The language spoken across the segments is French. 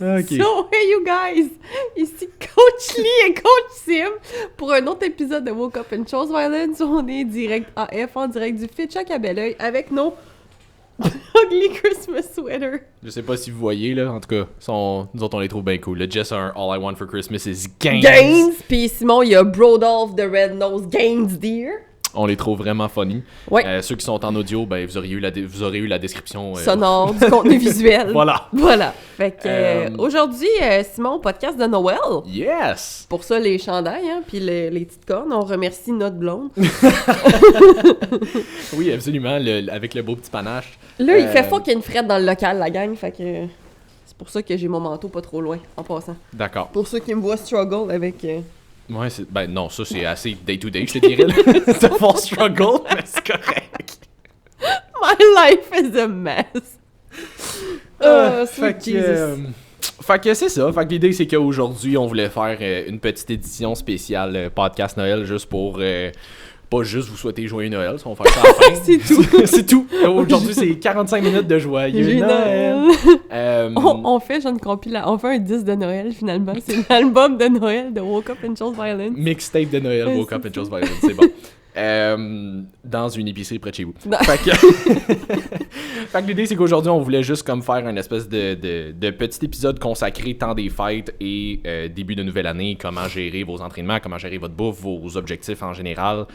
OK. So, hey you guys! Ici Coach Lee et Coach Sim pour un autre épisode de Woke Up and Chose Violence. On est direct AF en direct du Fitchak à Belleuil avec nos ugly Christmas sweater. Je sais pas si vous voyez, là. En tout cas, nous autres, on les trouve bien cool. Le Jess a un All I Want for Christmas is Gains. Gains! Puis Simon, il y a Brodolph the Red Nose Gains Deer. On les trouve vraiment funny. Ouais. Ceux qui sont en audio, ben, vous aurez eu la description. Sonore, du contenu visuel. Voilà. Voilà. Fait que aujourd'hui, Simon, podcast de Noël. Yes! Pour ça, les chandails, hein, puis les petites cornes. On remercie notre blonde. Oui, absolument, avec le beau petit panache. Là, il fait fucking une frette dans le local, la gang, fait que c'est pour ça que j'ai mon manteau pas trop loin, en passant. D'accord. Pour ceux qui me voient struggle avec... Ouais, ben non, ça c'est assez day-to-day, je te dirais. C'est un fort struggle, mais c'est correct. My life is a mess. Sweet Jesus. Fait que c'est ça. Fait que l'idée, c'est qu'aujourd'hui, on voulait faire une petite édition spéciale podcast Noël, juste pour... pas juste vous souhaiter joyeux Noël, ça, on va faire ça à la fin. C'est tout. C'est tout. Aujourd'hui, c'est 45 minutes de joyeux Noël. On fait genre on fait un 10 de Noël, finalement. C'est l'album de Noël de Woke Up and Chose Violence. Mixtape de Noël, Ouais, Woke Up c'est and Chose Violence, c'est bon. Dans une épicerie près de chez vous. Non. Fait que... fait que l'idée, c'est qu'aujourd'hui, on voulait juste comme faire une espèce de petit épisode consacré temps des fêtes et début de nouvelle année, comment gérer vos entraînements, comment gérer votre bouffe, vos objectifs en général,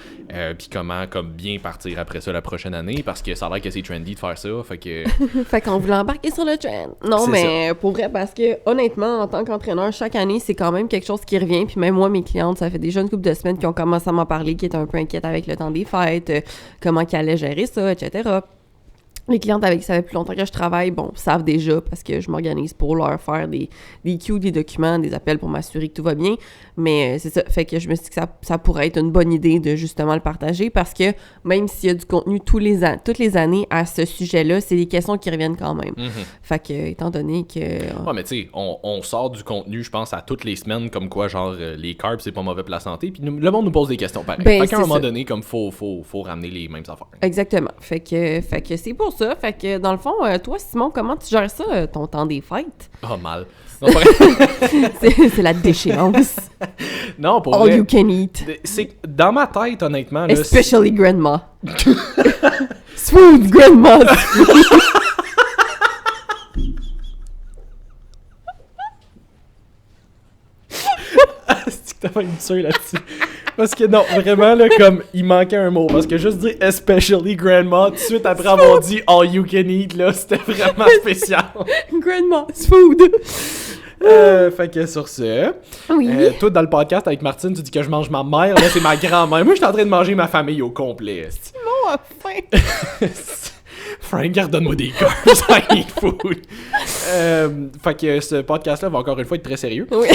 puis comment comme bien partir après ça la prochaine année, parce que ça a l'air que c'est trendy de faire ça, fait que... Fait qu'on voulait embarquer sur le trend. Non, C'est mais pour vrai, parce que honnêtement, en tant qu'entraîneur, chaque année, c'est quand même quelque chose qui revient. Puis même moi, mes clientes, ça fait déjà une couple de semaines qui ont commencé à m'en parler, qui étaient un peu inquiètes avec le temps des fêtes, comment qu'ils allaient gérer ça, etc. Les clientes avec qui ça fait plus longtemps que je travaille, bon, savent déjà parce que je m'organise pour leur faire des queues, des documents, des appels pour m'assurer que tout va bien. Mais c'est ça, fait que je me suis dit que ça pourrait être une bonne idée de justement le partager parce que même s'il y a du contenu toutes les années à ce sujet-là, c'est des questions qui reviennent quand même. Fait que, étant donné que... Ouais, mais tu sais, on sort du contenu, je pense, à toutes les semaines, comme quoi, genre, les carbs, c'est pas mauvais pour la santé, puis le monde nous pose des questions pareil. Ben, fait qu'à un c'est moment ça. donné, comme, faut ramener les mêmes affaires. Exactement. Fait que c'est pour ça. Fait que, dans le fond, toi, Simon, comment tu gères ça, ton temps des fêtes? Oh, mal. Non, pas vrai. C'est la déchéance. Non, pour All vrai, you can eat. c'est dans ma tête, honnêtement, là, Especially grandma. Food, grandma. c'est que t'as pas une tuer là-dessus. Parce que non, vraiment, là, comme, il manquait un mot. Parce que juste dire especially grandma, tout de suite après avoir dit all you can eat, là, c'était vraiment spécial. Grandma's food. Fait que sur ce, Oui. toi, dans le podcast avec Martine, tu dis que je mange ma mère, là, c'est ma grand-mère. Moi, je suis en train de manger ma famille au complet. Simon a faim. Frank, donne-moi des carbs, I need food. Fait que ce podcast-là va encore une fois être très sérieux. Oui.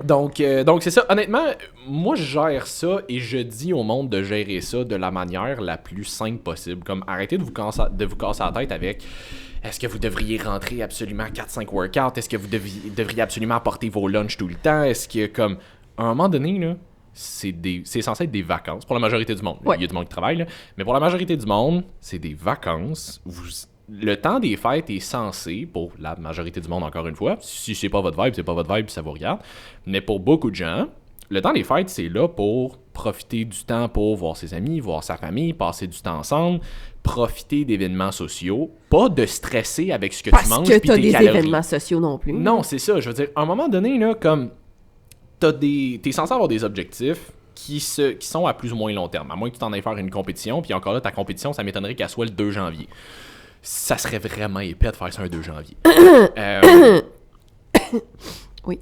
Donc c'est ça. Honnêtement, moi, je gère ça et je dis au monde de gérer ça de la manière la plus simple possible. Comme, arrêtez de vous casser la tête avec... Est-ce que vous devriez rentrer absolument 4-5 workouts? Est-ce que vous devriez absolument apporter vos lunchs tout le temps? Est-ce que, comme, à un moment donné, là, c'est censé être des vacances pour la majorité du monde. Ouais. Il y a du monde qui travaille, là. Mais pour la majorité du monde, c'est des vacances. Le temps des fêtes est censé, pour la majorité du monde, encore une fois, si c'est pas votre vibe, c'est pas votre vibe, puis ça vous regarde. Mais pour beaucoup de gens, le temps des fêtes, c'est là pour profiter du temps pour voir ses amis, voir sa famille, passer du temps ensemble, profiter d'événements sociaux, pas de stresser avec ce que tu manges Parce que puis t'as tes des calories. événements sociaux non plus. Non, c'est ça. Je veux dire, à un moment donné, là, comme t'es censé avoir des objectifs qui sont à plus ou moins long terme, à moins que tu t'en ailles faire une compétition, puis encore là, ta compétition, ça m'étonnerait qu'elle soit le 2 janvier. Ça serait vraiment épais de faire ça un 2 janvier. Oui.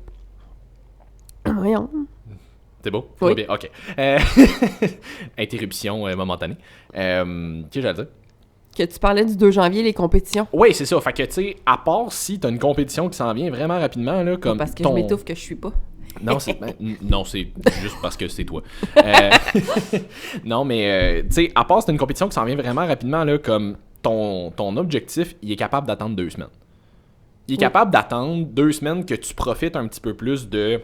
Voyons. C'est beau? Tout Oui. va bien? OK. Interruption momentanée. Qu'est-ce que j'allais dire? Que tu parlais du 2 janvier, les compétitions. Oui, c'est ça. Fait que, tu sais, à part si t'as une compétition qui s'en vient vraiment rapidement, là, comme Parce que je m'étouffe que je suis pas. Non, c'est juste parce que c'est toi. Non, mais, tu sais, à part si t'as une compétition qui s'en vient vraiment rapidement, là, comme ton objectif, il est capable d'attendre 2 semaines. Il est capable d'attendre 2 semaines que tu profites un petit peu plus de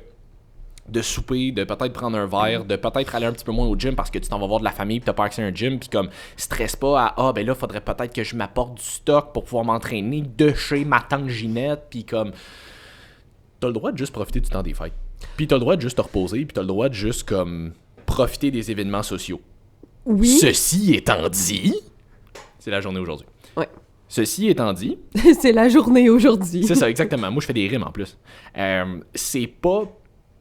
de souper, de peut-être prendre un verre, de peut-être aller un petit peu moins au gym parce que tu t'en vas voir de la famille, puis t'as pas accès à un gym, puis comme stresse pas à ben là faudrait peut-être que je m'apporte du stock pour pouvoir m'entraîner de chez ma tante Ginette, puis comme t'as le droit de juste profiter du temps des fêtes, puis t'as le droit de juste te reposer, puis t'as le droit de juste comme profiter des événements sociaux. Oui. Ceci étant dit, c'est la journée aujourd'hui. Ouais. Ceci étant dit, c'est la journée aujourd'hui. c'est ça exactement. Moi je fais des rimes en plus. C'est pas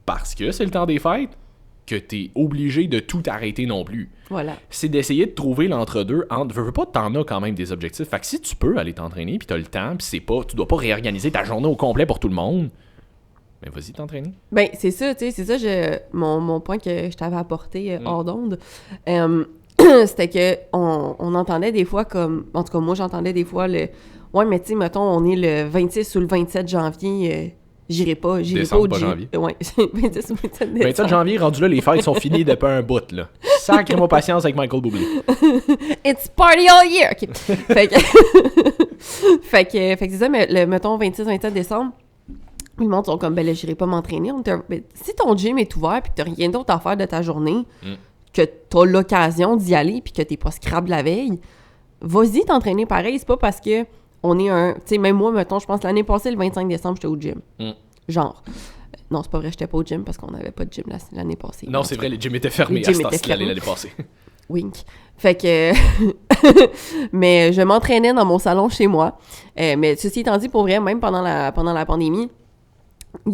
parce que c'est le temps des fêtes que t'es obligé de tout arrêter non plus. Voilà. C'est d'essayer de trouver l'entre-deux entre... Veux pas, t'en as quand même des objectifs. Fait que si tu peux aller t'entraîner, puis t'as le temps, puis c'est pas... Tu dois pas réorganiser ta journée au complet pour tout le monde, ben vas-y t'entraîner. Ben, c'est ça, tu sais, c'est ça, mon point que je t'avais apporté hors d'onde. C'était que on entendait des fois comme... En tout cas, moi, j'entendais des fois le... Ouais, mais tu sais, mettons, on est le 26 ou le 27 janvier... J'irai pas Décembre, au pas gym. janvier. Ouais, 26 ou 27 décembre. 27 janvier, rendu là, les fêtes sont finies depuis un bout, là. Sacrez-moi patience avec Michael Bublé. It's party all year! OK. fait que... fait que c'est ça, mais mettons 26-27 décembre, le monde sont comme, ben là, j'irai pas m'entraîner. Ben, si ton gym est ouvert pis que t'as rien d'autre à faire de ta journée, que t'as l'occasion d'y aller pis que t'es pas scrap la veille, vas-y t'entraîner pareil. C'est pas parce que on est un... Tu sais, même moi, mettons, je pense l'année passée, le 25 décembre, j'étais au gym. Genre. Non, c'est pas vrai, j'étais pas au gym parce qu'on avait pas de gym l'année passée. Non, c'est vrai, les gyms étaient fermés à ce temps-ci l'année passée. Wink. Fait que... mais je m'entraînais dans mon salon chez moi. Mais ceci étant dit, pour vrai, même pendant la pandémie,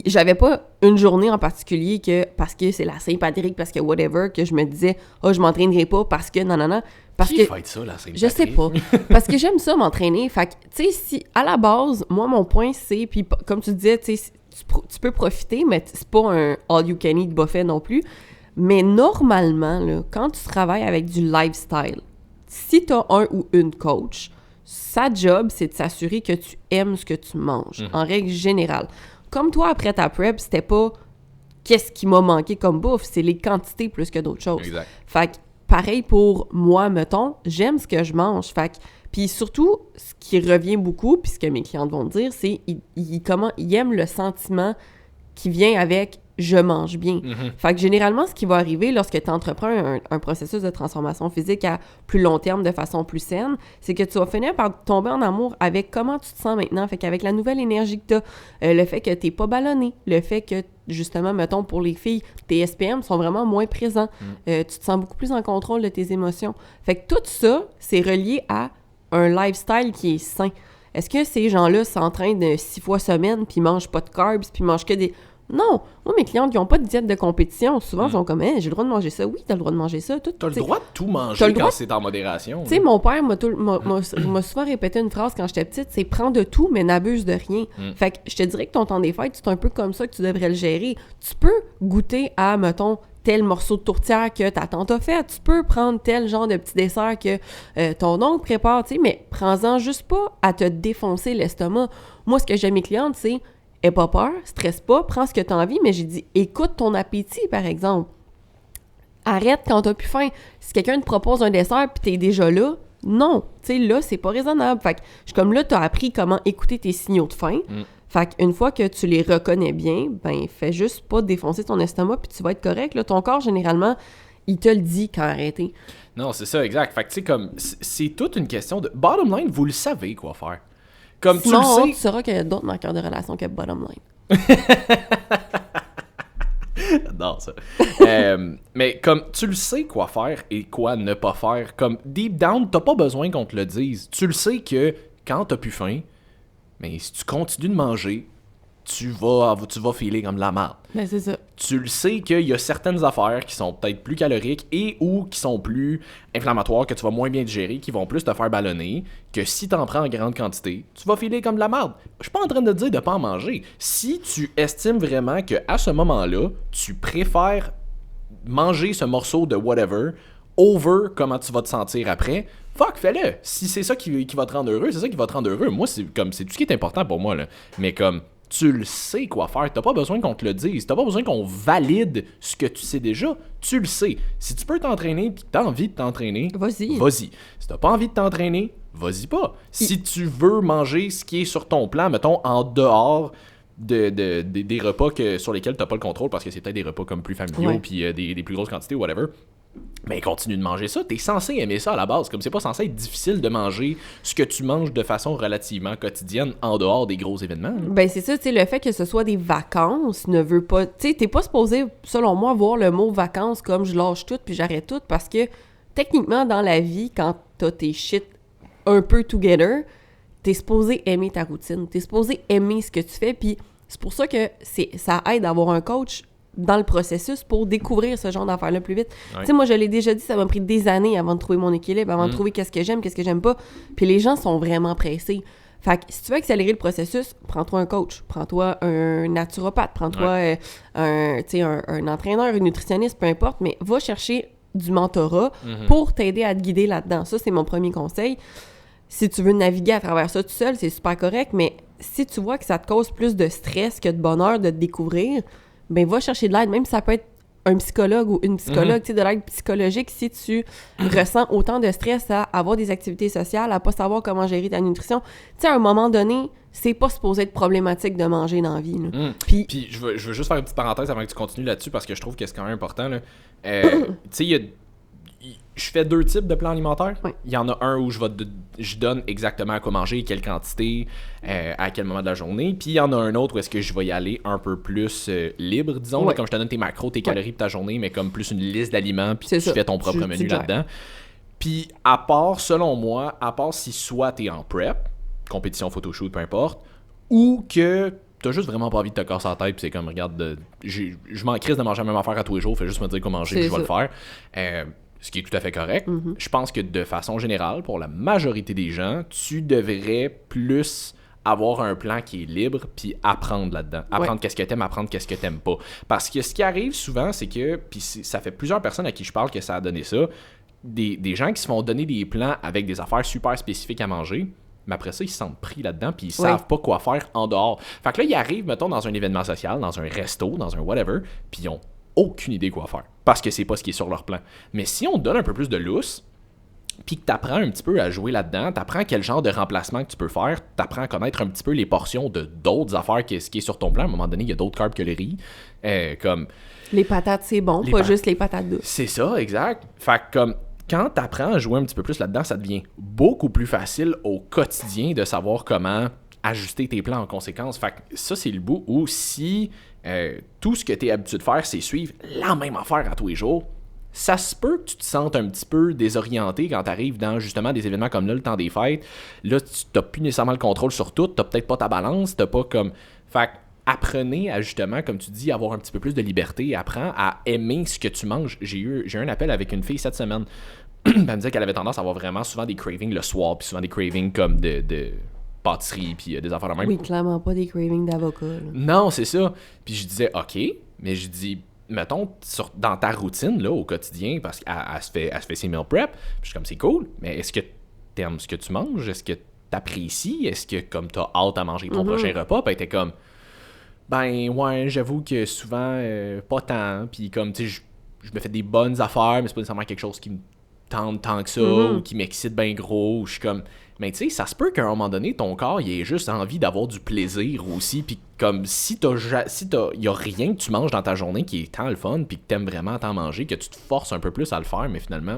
j'avais pas une journée en particulier que, parce que c'est la Saint-Patrick, parce que whatever, que je me disais, je m'entraînerai pas parce que non. Parce Qui que fête ça, la Saint-Patrick? Je sais pas. Parce que j'aime ça m'entraîner. Fait que, tu sais, si, à la base, moi, mon point, c'est, puis comme tu disais, tu sais, tu peux profiter, mais c'est pas un all-you-can-eat buffet non plus. Mais normalement, là, quand tu travailles avec du lifestyle, si t'as un ou une coach, sa job, c'est de s'assurer que tu aimes ce que tu manges, en règle générale. Comme toi, après ta prep, c'était pas qu'est-ce qui m'a manqué comme bouffe, c'est les quantités plus que d'autres choses. Exact. Fait que, pareil pour moi, mettons, j'aime ce que je mange. Fait que, puis surtout, ce qui revient beaucoup, puis ce que mes clientes vont dire, c'est ils aiment le sentiment qui vient avec « je mange bien ». Fait que généralement, ce qui va arriver lorsque tu entreprends un processus de transformation physique à plus long terme de façon plus saine, c'est que tu vas finir par tomber en amour avec comment tu te sens maintenant. Fait qu'avec la nouvelle énergie que tu as, le fait que tu n'es pas ballonné, le fait que, justement, mettons, pour les filles, tes SPM sont vraiment moins présents. Tu te sens beaucoup plus en contrôle de tes émotions. Fait que tout ça, c'est relié à un lifestyle qui est sain. Est-ce que ces gens-là s'entraînent 6 fois semaine, puis mangent pas de carbs, puis mangent que des... Non! Moi, mes clientes qui n'ont pas de diète de compétition, souvent, sont comme, j'ai le droit de manger ça. Oui, t'as le droit de manger ça. T'as le droit de tout manger quand c'est en modération. Tu sais, mon père m'a souvent répété une phrase quand j'étais petite, c'est « prends de tout, mais n'abuse de rien ». Fait que je te dirais que ton temps des fêtes, c'est un peu comme ça que tu devrais le gérer. Tu peux goûter à, mettons, tel morceau de tourtière que ta tante a fait. Tu peux prendre tel genre de petit dessert que ton oncle prépare, tu sais, mais prends-en juste pas à te défoncer l'estomac. Moi, ce que j'aime mes clientes, c'est « aie pas peur, stresse pas, prends ce que t'as envie », mais j'ai dit « écoute ton appétit, par exemple. Arrête quand t'as plus faim. Si quelqu'un te propose un dessert pis t'es déjà là, non. Tu sais, là, c'est pas raisonnable. » Fait que je suis comme là, t'as appris comment écouter tes signaux de faim. Fait qu'une fois que tu les reconnais bien, ben fais juste pas défoncer ton estomac puis tu vas être correct. Là, ton corps, généralement, il te le dit quand arrêter. Non, c'est ça, exact. Fait que tu sais, comme, c'est toute une question de... Bottom line, vous le savez quoi faire. Comme Sinon, tu le sais... tu sauras qu'il y a d'autres marqueurs de relation que bottom line. Non, ça. Mais comme tu le sais quoi faire et quoi ne pas faire, comme deep down, t'as pas besoin qu'on te le dise. Tu le sais que quand t'as plus faim, mais si tu continues de manger, tu vas filer comme de la merde. Ben, c'est ça. Tu le sais qu'il y a certaines affaires qui sont peut-être plus caloriques et ou qui sont plus inflammatoires, que tu vas moins bien digérer, qui vont plus te faire ballonner, que si t'en prends en grande quantité, tu vas filer comme de la merde. Je suis pas en train de te dire de pas en manger. Si tu estimes vraiment qu'à ce moment-là, tu préfères manger ce morceau de whatever over comment tu vas te sentir après, fuck, fais-le. Si c'est ça qui va te rendre heureux, c'est ça qui va te rendre heureux. Moi, c'est tout ce qui est important pour moi, là. Mais comme... Tu le sais quoi faire. T'as pas besoin qu'on te le dise. T'as pas besoin qu'on valide ce que tu sais déjà. Tu le sais. Si tu peux t'entraîner pis que t'as envie de t'entraîner, vas-y. Si t'as pas envie de t'entraîner, vas-y pas. Si tu veux manger ce qui est sur ton plan, mettons, en dehors des repas sur lesquels t'as pas le contrôle parce que c'est peut-être des repas comme plus familiaux puis des plus grosses quantités ou whatever. Mais continue de manger ça. T'es censé aimer ça à la base. Comme c'est pas censé être difficile de manger ce que tu manges de façon relativement quotidienne en dehors des gros événements. Là. Ben c'est ça, tu sais, le fait que ce soit des vacances ne veut pas... Tu sais, t'es pas supposé, selon moi, voir le mot vacances comme je lâche tout puis j'arrête tout parce que techniquement, dans la vie, quand t'as tes shit un peu together, t'es supposé aimer ta routine. T'es supposé aimer ce que tu fais puis c'est pour ça que ça aide d'avoir un coach dans le processus pour découvrir ce genre d'affaires-là plus vite. Ouais. Tu sais, moi, je l'ai déjà dit, ça m'a pris des années avant de trouver mon équilibre, avant de trouver qu'est-ce que j'aime pas. Puis les gens sont vraiment pressés. Fait que si tu veux accélérer le processus, prends-toi un coach, prends-toi un naturopathe, prends-toi un entraîneur, un nutritionniste, peu importe, mais va chercher du mentorat pour t'aider à te guider là-dedans. Ça, c'est mon premier conseil. Si tu veux naviguer à travers ça tout seul, c'est super correct, mais si tu vois que ça te cause plus de stress que de bonheur de te découvrir, ben va chercher de l'aide, même si ça peut être un psychologue ou une psychologue, tu sais, de l'aide psychologique si tu ressens autant de stress à avoir des activités sociales, à pas savoir comment gérer ta nutrition. Tu sais, à un moment donné, c'est pas supposé être problématique de manger dans la vie. Puis je veux juste faire une petite parenthèse avant que tu continues là-dessus parce que je trouve que c'est quand même important. Tu sais, je fais 2 types de plans alimentaires. Oui. Il y en a un où je donne exactement à quoi manger, quelle quantité, à quel moment de la journée. Puis il y en a un autre où est-ce que je vais y aller un peu plus libre, disons, là, comme je te donne tes macros, tes calories pour ta journée, mais comme plus une liste d'aliments, puis tu fais ton propre menu là-dedans. Puis à part, selon moi, si soit t'es en prep, compétition, photoshoot, peu importe, ou que t'as juste vraiment pas envie de te casser la tête, puis c'est comme, regarde, je m'en crisse de manger la même affaire à tous les jours, fais juste me dire quoi manger, puis je vais le faire. Ce qui est tout à fait correct. Je pense que de façon générale, pour la majorité des gens, tu devrais plus avoir un plan qui est libre puis apprendre là-dedans. Apprendre qu'est-ce que t'aimes, apprendre qu'est-ce que t'aimes pas. Parce que ce qui arrive souvent, c'est que, puis ça fait plusieurs personnes à qui je parle que ça a donné ça, des gens qui se font donner des plans avec des affaires super spécifiques à manger, mais après ça, ils se sentent pris là-dedans puis ils savent pas quoi faire en dehors. Fait que là, ils arrivent, mettons, dans un événement social, dans un resto, dans un whatever, puis ils ont aucune idée quoi faire, parce que c'est pas ce qui est sur leur plan. Mais si on te donne un peu plus de lousse, puis que t'apprends un petit peu à jouer là-dedans, t'apprends quel genre de remplacement que tu peux faire, t'apprends à connaître un petit peu les portions de d'autres affaires ce qui est sur ton plan. À un moment donné, il y a d'autres carbs que le riz, comme... Les patates, c'est bon, pas juste les patates douces. C'est ça, exact. Fait que comme... Quand t'apprends à jouer un petit peu plus là-dedans, ça devient beaucoup plus facile au quotidien de savoir comment ajuster tes plans en conséquence. Fait que ça, c'est le bout où si tout ce que tu es habitué de faire, c'est suivre la même affaire à tous les jours, ça se peut que tu te sentes un petit peu désorienté quand tu arrives dans justement des événements comme là, le temps des fêtes. Là, tu n'as plus nécessairement le contrôle sur tout, tu n'as peut-être pas ta balance, tu pas comme... Fait que apprenez à justement, comme tu dis, avoir un petit peu plus de liberté, apprends à aimer ce que tu manges. J'ai eu un appel avec une fille cette semaine. Elle me disait qu'elle avait tendance à avoir vraiment souvent des cravings le soir, puis souvent des cravings comme de pâtisserie, puis des affaires de même. Oui, clairement pas des cravings d'avocat. Là. Non, c'est ça. Puis je disais, OK, mais je dis, mettons, dans ta routine, là, au quotidien, parce qu'elle se fait ses meal prep, puis je suis comme, c'est cool, mais est-ce que t'aimes ce que tu manges? Est-ce que t'apprécies? Est-ce que, comme t'as hâte à manger ton prochain repas? Puis elle était comme, ben, ouais, j'avoue que souvent, pas tant, puis comme, tu sais, je me fais des bonnes affaires, mais c'est pas nécessairement quelque chose qui me tente tant que ça, ou qui m'excite bien gros, ou je suis comme... Mais tu sais, ça se peut qu'à un moment donné, ton corps, il ait juste envie d'avoir du plaisir aussi, puis comme si y a rien que tu manges dans ta journée qui est tant le fun, puis que t'aimes vraiment t'en manger, que tu te forces un peu plus à le faire, mais finalement,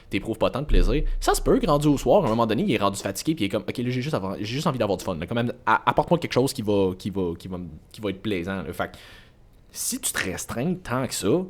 t'éprouves pas tant de plaisir. Ça se peut que rendu au soir, à un moment donné, il est rendu fatigué, puis il est comme, ok, là, j'ai juste envie d'avoir du fun. Là, quand même, apporte-moi quelque chose qui va être plaisant. Là. Fait que, si tu te restreins tant que ça,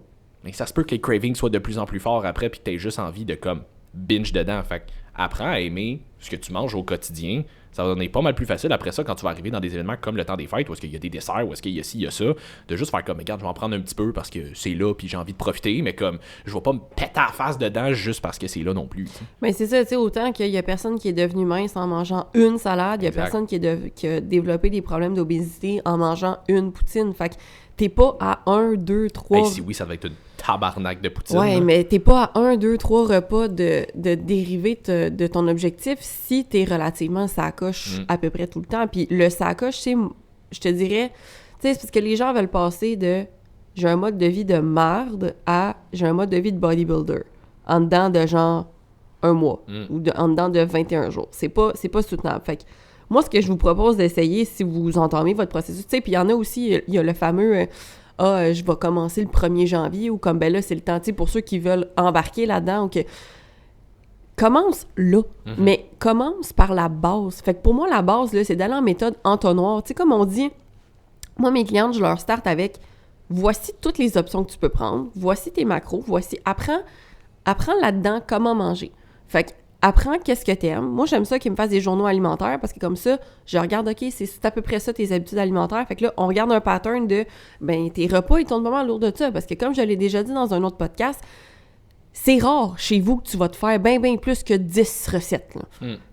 mais ça se peut que les cravings soient de plus en plus forts après, puis que t'aies juste envie de comme binge dedans. Fait que, apprends à aimer ce que tu manges au quotidien. Ça va donner pas mal plus facile après ça quand tu vas arriver dans des événements comme le temps des fêtes, où est-ce qu'il y a des desserts, où est-ce qu'il y a ci, il y a ça, de juste faire comme, regarde, je vais en prendre un petit peu parce que c'est là, puis j'ai envie de profiter, mais comme, je vais pas me péter la face dedans juste parce que c'est là non plus. T'sais. Mais c'est ça, tu sais, autant qu'il y a personne qui est devenu mince en mangeant une salade, il y a personne qui a développé des problèmes d'obésité en mangeant une poutine. Fait que t'es pas à 1, 2, 3... Hey, si oui, ça va être une tabarnak de poutine. Ouais, là. mais t'es pas à 1, 2, 3 repas de dériver de ton objectif si t'es relativement sacoche à peu près tout le temps. Puis le sacoche, c'est, je te dirais, tu sais, c'est parce que les gens veulent passer de « j'ai un mode de vie de merde » à « j'ai un mode de vie de bodybuilder » en dedans de genre un mois ou en dedans de 21 jours. C'est pas soutenable. Fait que moi, ce que je vous propose d'essayer, si vous entamez votre processus, tu sais, puis il y en a aussi, il y a le fameux je vais commencer le 1er janvier, ou comme, ben là, c'est le temps, tu sais, pour ceux qui veulent embarquer là-dedans, ou que... Commence là, mais commence par la base. Fait que pour moi, la base, là, c'est d'aller en méthode entonnoir. Tu sais, comme on dit, moi, mes clientes, je leur starte avec voici toutes les options que tu peux prendre, voici tes macros, apprends là-dedans comment manger. Fait que apprends qu'est-ce que t'aimes. Moi, j'aime ça qu'ils me fassent des journaux alimentaires parce que comme ça, je regarde, OK, c'est à peu près ça tes habitudes alimentaires. Fait que là, on regarde un pattern de, ben tes repas, ils tournent pas mal autour de ça. Parce que comme je l'ai déjà dit dans un autre podcast, c'est rare chez vous que tu vas te faire bien plus que 10 recettes.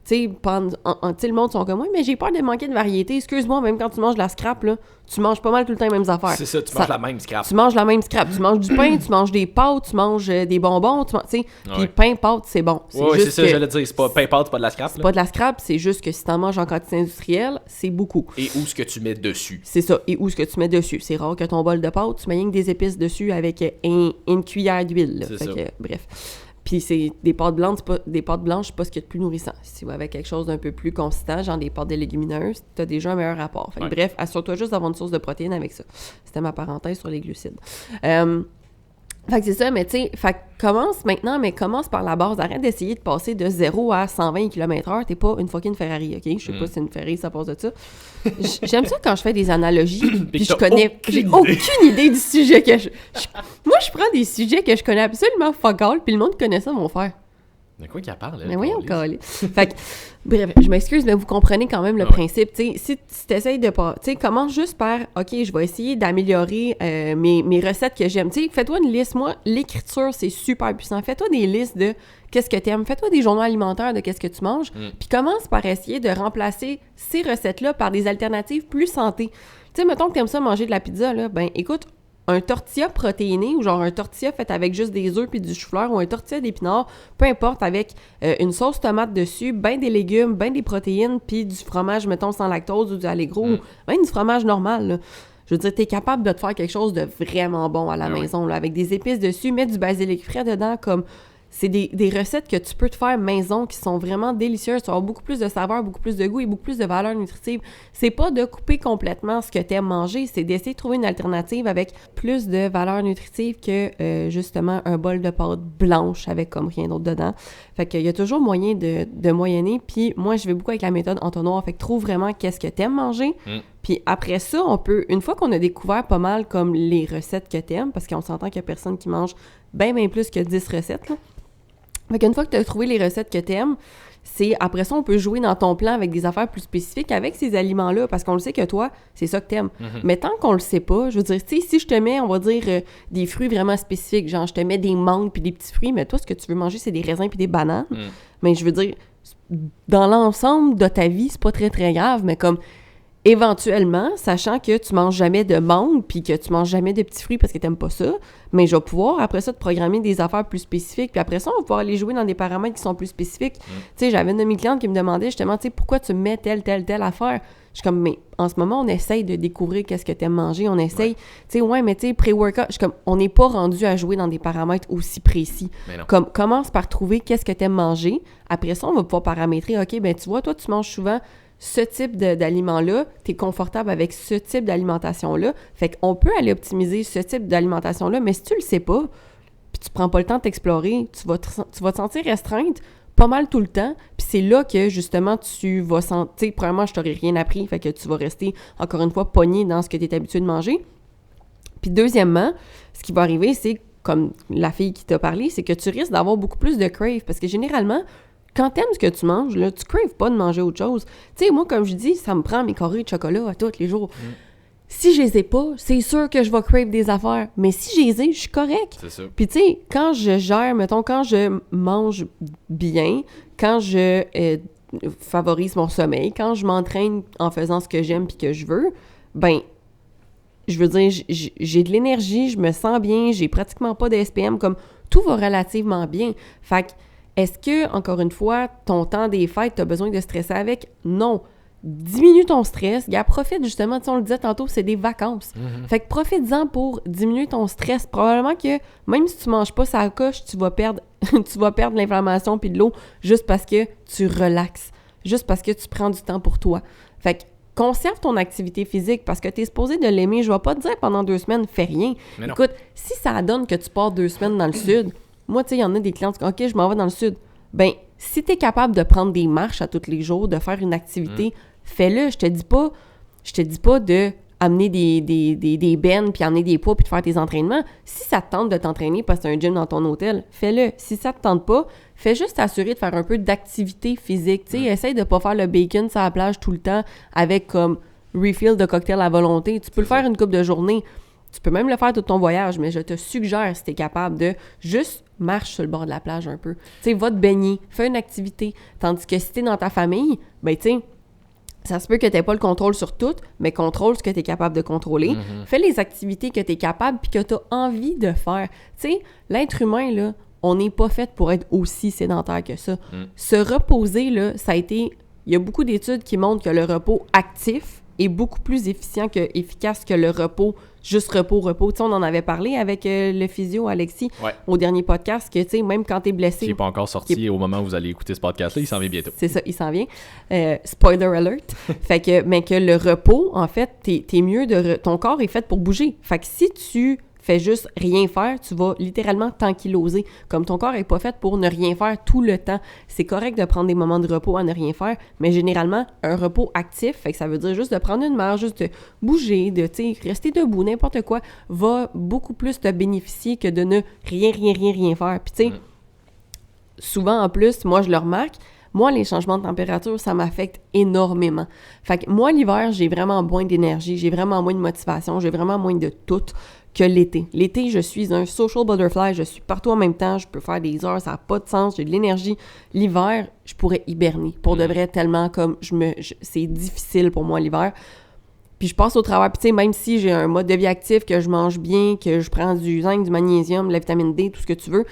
Tu sais, le monde sont comme, oui, mais j'ai peur de manquer de variété. Excuse-moi, même quand tu manges de la scrap, là, tu manges pas mal tout le temps les mêmes affaires. C'est ça, tu manges la même scrap. Tu manges la même scrap. Tu manges du pain, tu manges des pâtes, tu manges des bonbons, tu sais. Puis pain, pâte, c'est bon. Oui, c'est ça, j'allais dire. C'est pas pain, pâte, c'est pas de la scrap. C'est pas de la scrap, c'est juste que si t'en manges en quantité industrielle, c'est beaucoup. Et où ce que tu mets dessus. C'est ça, et où ce que tu mets dessus. C'est rare que ton bol de pâte, tu mets rien que des épices dessus avec une cuillère d'huile. Là. C'est fait ça. Que, bref. Puis c'est des pâtes blanches, c'est pas ce qu'il y a de plus nourrissant. Si tu vas avec quelque chose d'un peu plus consistant, genre des pâtes de légumineuses, t'as déjà un meilleur rapport. Fait que, bref, assure-toi juste d'avoir une source de protéines avec ça. C'était ma parenthèse sur les glucides. Fait que c'est ça, mais tu sais, commence par la base. Arrête d'essayer de passer de 0 à 120 km/h. T'es pas une fucking Ferrari, OK? Je sais pas si c'est une Ferrari, ça passe de ça. J'aime ça quand je fais des analogies, puis j'ai aucune idée du sujet que moi, je prends des sujets que je connais absolument fuck all, puis le monde connaît ça, mon frère. De quoi qu'elle parle, là? Mais voyons, calé. Fait que, bref, je m'excuse, mais vous comprenez quand même le principe. Tu sais, si t'essayes de pas... Tu sais, commence juste par, OK, je vais essayer d'améliorer mes recettes que j'aime. Tu sais, fais-toi une liste. Moi, l'écriture, c'est super puissant. Fais-toi des listes de qu'est-ce que t'aimes. Fais-toi des journaux alimentaires de qu'est-ce que tu manges. Puis commence par essayer de remplacer ces recettes-là par des alternatives plus santé. Tu sais, mettons que t'aimes ça manger de la pizza, là, ben écoute, un tortilla protéiné ou genre un tortilla fait avec juste des œufs puis du chou-fleur ou un tortilla d'épinards, peu importe, avec une sauce tomate dessus, ben des légumes, ben des protéines puis du fromage, mettons, sans lactose ou du Allegro ou même du fromage normal, là. Je veux dire, t'es capable de te faire quelque chose de vraiment bon à la maison, là, avec des épices dessus, mettre du basilic frais dedans, comme... C'est des recettes que tu peux te faire maison qui sont vraiment délicieuses. Tu vas avoir beaucoup plus de saveur, beaucoup plus de goût et beaucoup plus de valeur nutritive. C'est pas de couper complètement ce que tu aimes manger, c'est d'essayer de trouver une alternative avec plus de valeur nutritive que justement un bol de pâte blanche avec comme rien d'autre dedans. Fait qu'il y a toujours moyen de moyenner. Puis moi, je vais beaucoup avec la méthode entonnoir. Fait que trouve vraiment qu'est-ce que tu aimes manger. Puis après ça, on peut, une fois qu'on a découvert pas mal comme les recettes que tu aimes, parce qu'on s'entend qu'il y a personne qui mange bien plus que 10 recettes, là. Fait qu'une fois que tu as trouvé les recettes que t'aimes, c'est après ça, on peut jouer dans ton plan avec des affaires plus spécifiques avec ces aliments-là, parce qu'on le sait que toi, c'est ça que t'aimes. Mais tant qu'on le sait pas, je veux dire, tu sais, si je te mets, on va dire, des fruits vraiment spécifiques, genre je te mets des mangues puis des petits fruits, mais toi, ce que tu veux manger, c'est des raisins puis des bananes. Mais je veux dire, dans l'ensemble de ta vie, c'est pas très, très grave, mais comme... Éventuellement, sachant que tu manges jamais de mangue puis que tu manges jamais de petits fruits parce que t'aimes pas ça, mais je vais pouvoir, après ça, te programmer des affaires plus spécifiques. Puis après ça, on va pouvoir aller jouer dans des paramètres qui sont plus spécifiques. Tu sais, j'avais une de mes clientes qui me demandait justement, tu sais, pourquoi tu mets telle affaire? Je suis comme, mais en ce moment, on essaye de découvrir qu'est-ce que t'aimes manger. On essaye, tu sais, mais tu sais, pré-workout, je suis comme, on n'est pas rendu à jouer dans des paramètres aussi précis. Comme, commence par trouver qu'est-ce que t'aimes manger. Après ça, on va pouvoir paramétrer, OK, ben tu vois, toi, tu manges souvent ce type d'aliment-là, tu es confortable avec ce type d'alimentation-là. Fait qu'on peut aller optimiser ce type d'alimentation-là, mais si tu le sais pas, puis tu prends pas le temps de t'explorer, tu vas te sentir restreinte pas mal tout le temps, puis c'est là que, justement, tu vas sentir... Premièrement, je t'aurais rien appris, fait que tu vas rester, encore une fois, pogné dans ce que tu es habitué de manger. Puis deuxièmement, ce qui va arriver, c'est, comme la fille qui t'a parlé, c'est que tu risques d'avoir beaucoup plus de crave, parce que généralement... Quand t'aimes ce que tu manges, là, tu craves pas de manger autre chose. Tu sais, moi, comme je dis, ça me prend mes carrés de chocolat à tous les jours. Si je les ai pas, c'est sûr que je vais crave des affaires. Mais si je les ai, je suis correct. C'est ça. Puis tu sais, quand je gère, mettons, quand je mange bien, quand je favorise mon sommeil, quand je m'entraîne en faisant ce que j'aime puis que je veux, ben, je veux dire, j'ai de l'énergie, je me sens bien, j'ai pratiquement pas de SPM, comme tout va relativement bien. Fait que est-ce que, encore une fois, ton temps des fêtes, tu as besoin de stresser avec? Non. Diminue ton stress. Gars, profite justement, on le disait tantôt, c'est des vacances. Fait que profite-en pour diminuer ton stress. Probablement que même si tu manges pas ça coche, tu vas perdre l'inflammation puis de l'eau juste parce que tu relaxes. juste parce que tu prends du temps pour toi. Fait que conserve ton activité physique parce que tu es supposé de l'aimer. Je vais pas te dire pendant 2 semaines, fais rien. Écoute, si ça donne que tu pars 2 semaines dans le sud, moi, tu sais, il y en a des clients qui disent « OK, je m'en vais dans le sud. » Ben, si tu es capable de prendre des marches à tous les jours, de faire une activité, fais-le. Je te dis pas de amener des bennes, puis amener des poids, puis de faire tes entraînements. Si ça te tente de t'entraîner parce que tu as un gym dans ton hôtel, fais-le. Si ça te tente pas, fais juste t'assurer de faire un peu d'activité physique. Tu sais, essaye de pas faire le bacon sur la plage tout le temps avec comme refill de cocktail à volonté. Tu peux le faire une couple de journées. Tu peux même le faire tout ton voyage, mais je te suggère, si tu es capable, de juste marche sur le bord de la plage un peu. Tu sais, va te baigner, fais une activité. Tandis que si t'es dans ta famille, ben tu sais, ça se peut que tu n'aies pas le contrôle sur tout, mais contrôle ce que tu es capable de contrôler. Fais les activités que tu es capable puis que tu as envie de faire. Tu sais, l'être humain, là, on n'est pas fait pour être aussi sédentaire que ça. Se reposer, là, ça a été... Il y a beaucoup d'études qui montrent que le repos actif est beaucoup plus efficace que le repos, juste repos. Tu sais, on en avait parlé avec le physio Alexis au dernier podcast, que tu sais, même quand t'es blessé... Qui n'est pas encore sorti au moment où vous allez écouter ce podcast-là, il s'en vient bientôt. C'est ça, il s'en vient. Spoiler alert. Fait que, mais que le repos, en fait, t'es mieux ton corps est fait pour bouger. Fait que si tu fais juste rien faire, tu vas littéralement t'ankyloser. Comme ton corps n'est pas fait pour ne rien faire tout le temps. C'est correct de prendre des moments de repos à ne rien faire, mais généralement, un repos actif, fait que ça veut dire juste de prendre une marche, juste de bouger, de rester debout, n'importe quoi, va beaucoup plus te bénéficier que de ne rien faire. Puis tu sais, souvent en plus, moi je le remarque, moi, les changements de température, ça m'affecte énormément. Fait que moi, l'hiver, j'ai vraiment moins d'énergie, j'ai vraiment moins de motivation, j'ai vraiment moins de tout que l'été. L'été, je suis un social butterfly, je suis partout en même temps, je peux faire des heures, ça n'a pas de sens, j'ai de l'énergie. L'hiver, je pourrais hiberner. Pour de vrai, tellement comme c'est difficile pour moi l'hiver. Puis je passe au travers, puis tu sais, même si j'ai un mode de vie actif, que je mange bien, que je prends du zinc, du magnésium, de la vitamine D, tout ce que tu veux,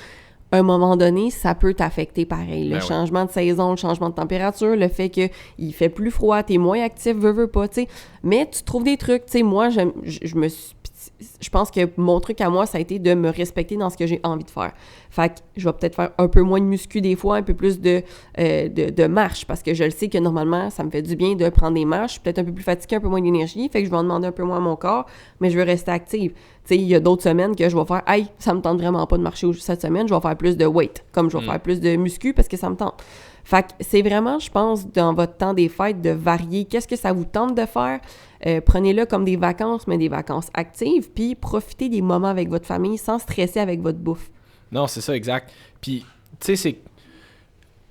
à un moment donné, ça peut t'affecter pareil. Le changement de saison, le changement de température, le fait qu'il fait plus froid, t'es moins actif, veux pas, tu sais. Mais tu trouves des trucs, tu sais, moi, je pense que mon truc à moi, ça a été de me respecter dans ce que j'ai envie de faire. Fait que je vais peut-être faire un peu moins de muscu des fois, un peu plus de marche, parce que je le sais que normalement, ça me fait du bien de prendre des marches. Je suis peut-être un peu plus fatiguée, un peu moins d'énergie, fait que je vais en demander un peu moins à mon corps, mais je veux rester active. Tu sais, il y a d'autres semaines que je vais faire « Hey, ça me tente vraiment pas de marcher cette semaine, je vais faire plus de weight, comme je vais faire plus de muscu parce que ça me tente. » Fait que c'est vraiment, je pense, dans votre temps des fêtes, de varier. Qu'est-ce que ça vous tente de faire? Prenez-le comme des vacances, mais des vacances actives, puis profitez des moments avec votre famille sans stresser avec votre bouffe. Non, c'est ça, exact. Puis, tu sais,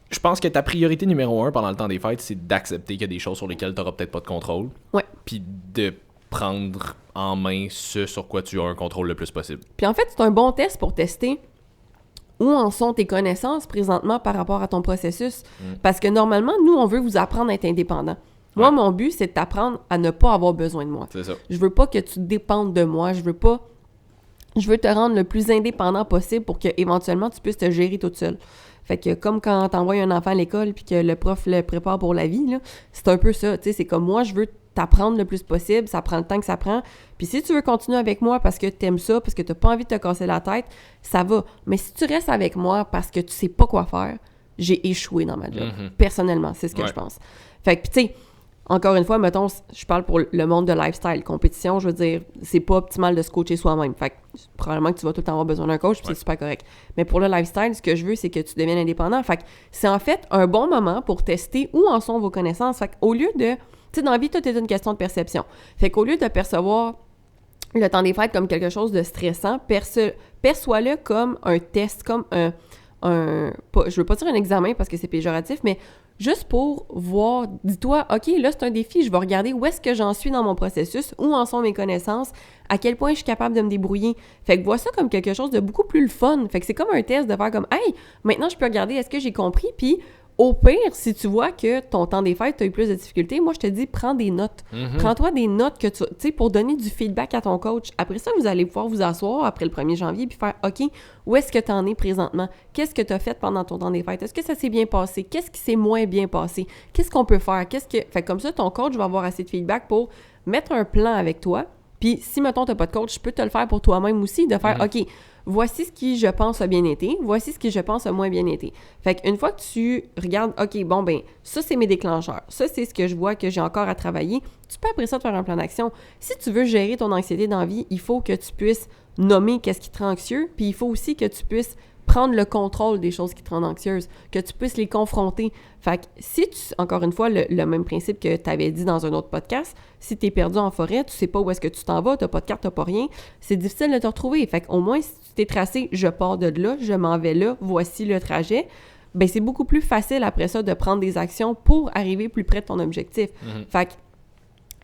je pense que ta priorité numéro 1 pendant le temps des fêtes, c'est d'accepter qu'il y a des choses sur lesquelles tu n'auras peut-être pas de contrôle. Ouais. Puis de prendre en main ce sur quoi tu as un contrôle le plus possible. Puis en fait, c'est un bon test pour tester où en sont tes connaissances présentement par rapport à ton processus. Parce que normalement, nous, on veut vous apprendre à être indépendant. Moi, mon but, c'est de t'apprendre à ne pas avoir besoin de moi. C'est ça. Je veux pas que tu dépendes de moi. Je veux te rendre le plus indépendant possible pour que éventuellement tu puisses te gérer toute seule. Fait que comme quand t'envoies un enfant à l'école puis que le prof le prépare pour la vie, là, c'est un peu ça. Tu sais, c'est comme moi, je veux t'apprendre le plus possible, ça prend le temps que ça prend. Puis si tu veux continuer avec moi parce que t'aimes ça, parce que t'as pas envie de te casser la tête, ça va. Mais si tu restes avec moi parce que tu sais pas quoi faire, j'ai échoué dans ma job. Personnellement, c'est ce que je pense. Fait que, tu sais, encore une fois, mettons, je parle pour le monde de lifestyle, compétition, je veux dire, c'est pas optimal de se coacher soi-même. Fait que probablement que tu vas tout le temps avoir besoin d'un coach, puis c'est super correct. Mais pour le lifestyle, ce que je veux, c'est que tu deviennes indépendant. Fait que c'est en fait un bon moment pour tester où en sont vos connaissances. Fait qu'au lieu de... Tu sais, dans la vie, tout est une question de perception. Fait qu'au lieu de percevoir le temps des fêtes comme quelque chose de stressant, perçois-le comme un test, comme je veux pas dire un examen parce que c'est péjoratif, mais juste pour voir, dis-toi, OK, là, c'est un défi, je vais regarder où est-ce que j'en suis dans mon processus, où en sont mes connaissances, à quel point je suis capable de me débrouiller. Fait que vois ça comme quelque chose de beaucoup plus le fun. Fait que c'est comme un test de faire comme, hey, maintenant, je peux regarder, est-ce que j'ai compris, puis au pire, si tu vois que ton temps des fêtes, tu as eu plus de difficultés, moi, je te dis, prends des notes. Prends-toi des notes que tu sais, pour donner du feedback à ton coach. Après ça, vous allez pouvoir vous asseoir après le 1er janvier puis faire, OK, où est-ce que tu en es présentement? Qu'est-ce que tu as fait pendant ton temps des fêtes? Est-ce que ça s'est bien passé? Qu'est-ce qui s'est moins bien passé? Qu'est-ce qu'on peut faire? Fait comme ça, ton coach va avoir assez de feedback pour mettre un plan avec toi. Puis si, mettons, tu n'as pas de coach, je peux te le faire pour toi-même aussi, de faire, OK, voici ce qui, je pense, a bien été, voici ce qui, je pense, a moins bien été. Fait qu'une fois que tu regardes, OK, bon, ben, ça, c'est mes déclencheurs. Ça, c'est ce que je vois que j'ai encore à travailler. Tu peux après ça te faire un plan d'action. Si tu veux gérer ton anxiété dans la vie, il faut que tu puisses nommer qu'est-ce qui te rend anxieux, puis il faut aussi que tu puisses prendre le contrôle des choses qui te rendent anxieuse, que tu puisses les confronter. Fait que si tu, encore une fois, le même principe que tu avais dit dans un autre podcast, si tu es perdu en forêt, tu sais pas où est-ce que tu t'en vas, tu n'as pas de carte, tu n'as pas rien, c'est difficile de te retrouver. Fait qu'au moins, si tu t'es tracé, je pars de là, je m'en vais là, voici le trajet, ben c'est beaucoup plus facile après ça de prendre des actions pour arriver plus près de ton objectif. Fait que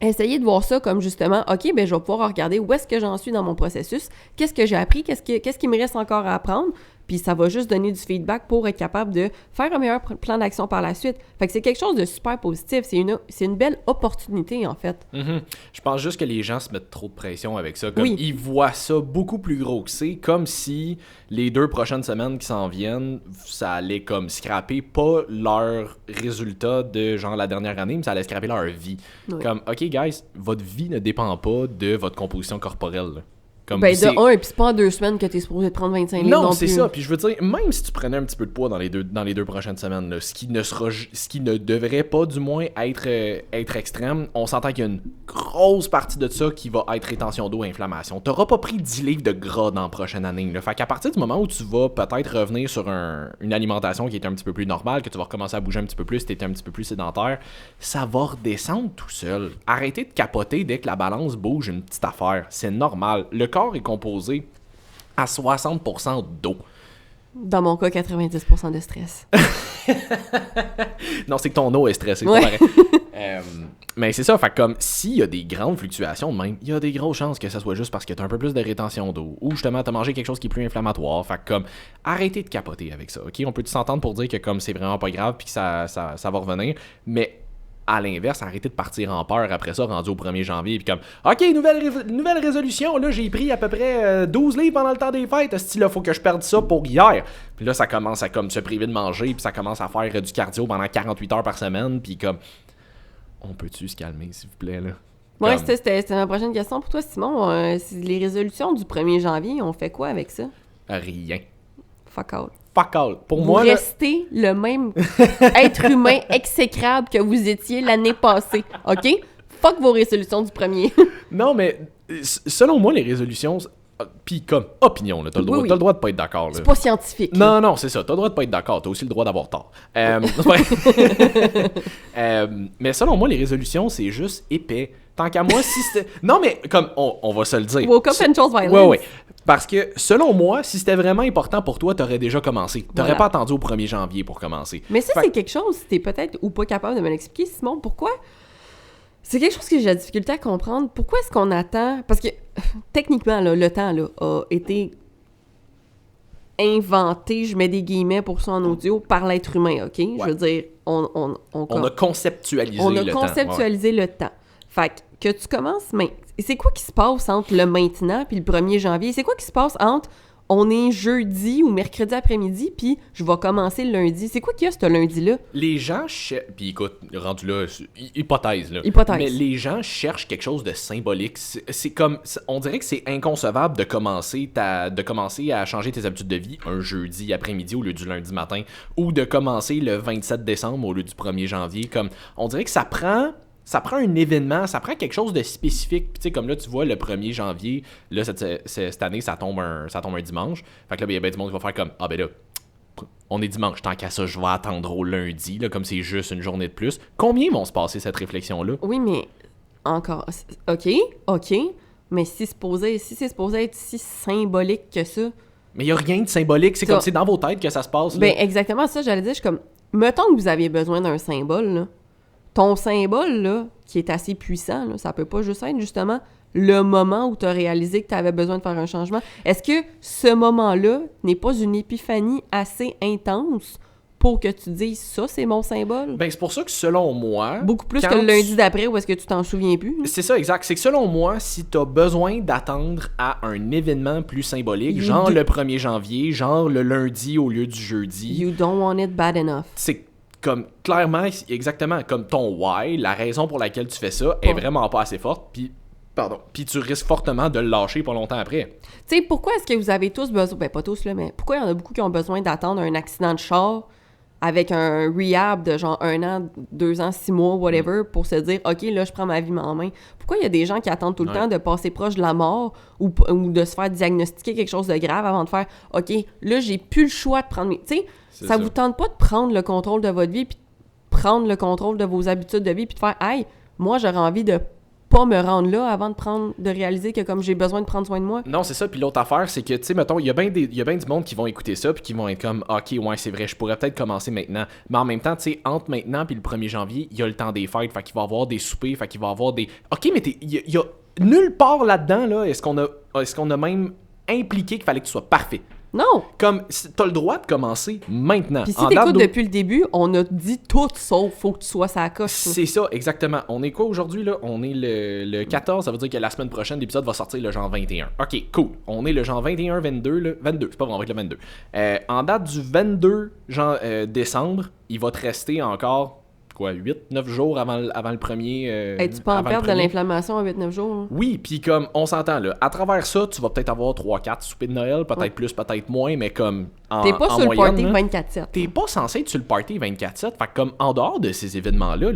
essayez de voir ça comme justement, OK, ben je vais pouvoir regarder où est-ce que j'en suis dans mon processus, qu'est-ce que j'ai appris, qu'est-ce qui me reste encore à apprendre, puis ça va juste donner du feedback pour être capable de faire un meilleur plan d'action par la suite. Fait que c'est quelque chose de super positif, c'est une belle opportunité, en fait. Je pense juste que les gens se mettent trop de pression avec ça. Comme Oui. Ils voient ça beaucoup plus gros que c'est, comme si les 2 prochaines semaines qui s'en viennent, ça allait comme scraper pas leur résultat de genre la dernière année, mais ça allait scraper leur vie. Oui. Comme, OK, guys, votre vie ne dépend pas de votre composition corporelle, là. Comme Ben, de un, et puis c'est pas en 2 semaines que t'es supposé te prendre 25 livres non, c'est plus. ça. Puis je veux dire, même si tu prenais un petit peu de poids dans les deux prochaines semaines, là, ce qui ne devrait pas, du moins, être extrême, on s'entend qu'il y a une grosse partie de ça qui va être rétention d'eau, inflammation. T'auras pas pris 10 livres de gras dans la prochaine année. Là. Fait qu'à partir du moment où tu vas peut-être revenir sur une alimentation qui est un petit peu plus normale, que tu vas recommencer à bouger un petit peu plus, t'es un petit peu plus sédentaire, ça va redescendre tout seul. Arrêtez de capoter dès que la balance bouge une petite affaire. C'est normal. Le corps est composé à 60% d'eau. Dans mon cas, 90% de stress. Non, c'est que ton eau est stressée, Ouais. c'est pareil. Mais c'est ça, fait que comme s'il y a des grandes fluctuations de même, il y a des grosses chances que ça soit juste parce que t'as un peu plus de rétention d'eau ou justement t'as mangé quelque chose qui est plus inflammatoire. Fait que comme arrêtez de capoter avec ça, ok? On peut s'entendre pour dire que comme c'est vraiment pas grave puis que ça va revenir, mais à l'inverse, arrêtez de partir en peur après ça, rendu au 1er janvier, puis comme, OK, nouvelle résolution, là, j'ai pris à peu près 12 livres pendant le temps des fêtes, style, là, faut que je perde ça pour hier. Puis là, ça commence à comme se priver de manger, puis ça commence à faire du cardio pendant 48 heures par semaine, puis comme, on peut-tu se calmer, s'il vous plaît, là? Ouais, Comme, c'était ma prochaine question pour toi, Simon. Les résolutions du 1er janvier, on fait quoi avec ça? rien. Fuck out. Fuck out. Pour Vous moi, là, restez le même être humain exécrable que vous étiez l'année passée, OK? Fuck vos résolutions du 1er. non, mais selon moi, les résolutions, puis comme opinion, là, t'as le droit, Oui. t'as le droit de pas être d'accord, là. C'est pas scientifique. là. Non, c'est ça. T'as le droit de pas être d'accord. T'as aussi le droit d'avoir tort. C'est pas vrai. Mais selon moi, les résolutions, c'est juste épais. Tant qu'à moi, si c'était... Non, mais comme, on va se le dire. Woke up and chose violence. Ouais. Parce que, selon moi, si c'était vraiment important pour toi, t'aurais déjà commencé. T'aurais Voilà. pas attendu au 1er janvier pour commencer. Mais ça, Fait- c'est quelque chose, si t'es peut-être ou pas capable de me l'expliquer, Simon, pourquoi? C'est quelque chose que j'ai la difficulté à comprendre. Pourquoi est-ce qu'on attend? Parce que, techniquement, là, le temps là, a été inventé, je mets des guillemets pour ça en audio, par l'être humain, OK? Je veux dire, On a conceptualisé on a le temps. conceptualisé le temps. Fait que tu commences maintenant. Et c'est quoi qui se passe entre le maintenant puis le 1er janvier? C'est quoi qui se passe entre on est jeudi ou mercredi après-midi puis je vais commencer le lundi? C'est quoi qu'il y a ce lundi-là? Les gens puis écoute, rendu là, hypothèse là. Hypothèse. Mais les gens cherchent quelque chose de symbolique. C'est comme, on dirait que c'est inconcevable de commencer à changer tes habitudes de vie un jeudi après-midi au lieu du lundi matin, ou de commencer le 27 décembre au lieu du 1er janvier. Comme, on dirait que ça prend un événement, ça prend quelque chose de spécifique. Puis tu sais, comme là, tu vois, le 1er janvier, là, cette année, ça tombe un dimanche. Fait que là, ben, il y a bien du monde qui va faire comme, ah ben là, on est dimanche, tant qu'à ça, je vais attendre au lundi, là, comme c'est juste une journée de plus. Combien vont se passer cette réflexion-là? Oui, mais encore. OK, mais si c'est supposé être si symbolique que ça. Mais il n'y a rien de symbolique, c'est Ça. comme c'est dans vos têtes que ça se passe. Là. Ben, exactement ça, j'allais dire, je suis comme. Mettons que vous aviez besoin d'un symbole, là. Ton symbole, là, qui est assez puissant, là, ça peut pas juste être justement le moment où tu as réalisé que tu avais besoin de faire un changement. Est-ce que ce moment-là n'est pas une épiphanie assez intense pour que tu dises ça, c'est mon symbole? Ben, c'est pour ça que selon moi... Beaucoup plus quand que le lundi d'après où est-ce que tu t'en souviens plus? Là? C'est ça, exact. C'est que selon moi, si t'as besoin d'attendre à un événement plus symbolique, You genre do- le 1er janvier, genre le lundi au lieu du jeudi, You don't want it bad enough. c'est comme clairement, exactement comme ton why, la raison pour laquelle tu fais ça est Pas. vraiment pas assez forte. Puis Pardon. Puis tu risques fortement de le lâcher pas longtemps après. Tu sais, pourquoi est-ce que vous avez tous besoin, ben pas tous là, mais pourquoi il y en a beaucoup qui ont besoin d'attendre un accident de char avec un rehab de genre 1 an, 2 ans, 6 mois, whatever, pour se dire, OK, là, je prends ma vie en main. Pourquoi il y a des gens qui attendent tout le temps de passer proche de la mort ou de se faire diagnostiquer quelque chose de grave avant de faire, OK, là, j'ai plus le choix de prendre mes... Tu sais, ça vous tente pas de prendre le contrôle de votre vie puis de prendre le contrôle de vos habitudes de vie puis de faire, hey, moi, j'aurais envie de pas me rendre là avant de réaliser que comme j'ai besoin de prendre soin de moi. Non, c'est ça. Puis l'autre affaire, c'est que, tu sais, mettons, il y a bien du monde qui vont écouter ça puis qui vont être comme, OK, ouais, c'est vrai, je pourrais peut-être commencer maintenant. Mais en même temps, tu sais, entre maintenant puis le 1er janvier, il y a le temps des fêtes. Fait qu'il va y avoir des soupers, fait qu'il va y avoir des... OK, mais il y a nulle part là-dedans, là, est-ce qu'on a même impliqué qu'il fallait que tu sois parfait. Non! Comme, t'as le droit de commencer maintenant. Puis si t'écoutes depuis le début, on a dit tout sauf faut que tu sois sa coche. C'est ça, exactement. On est quoi aujourd'hui, là? On est le 14, ça veut dire que la semaine prochaine, l'épisode va sortir le genre 21. OK, cool. On est le genre 21, 22, là. 22, c'est pas vrai, on va être le 22. En date du 22 décembre, il va te rester encore... 8-9 jours avant le premier... tu peux en perdre de l'inflammation en 8-9 jours. Hein? Oui, puis comme, on s'entend, là, à travers ça, tu vas peut-être avoir 3-4 soupers de Noël, peut-être plus, peut-être moins, mais comme, t'es pas sur moyenne, le party 24/7. T'es pas censé être sur le party 24/7, fait que comme, en dehors de ces événements-là,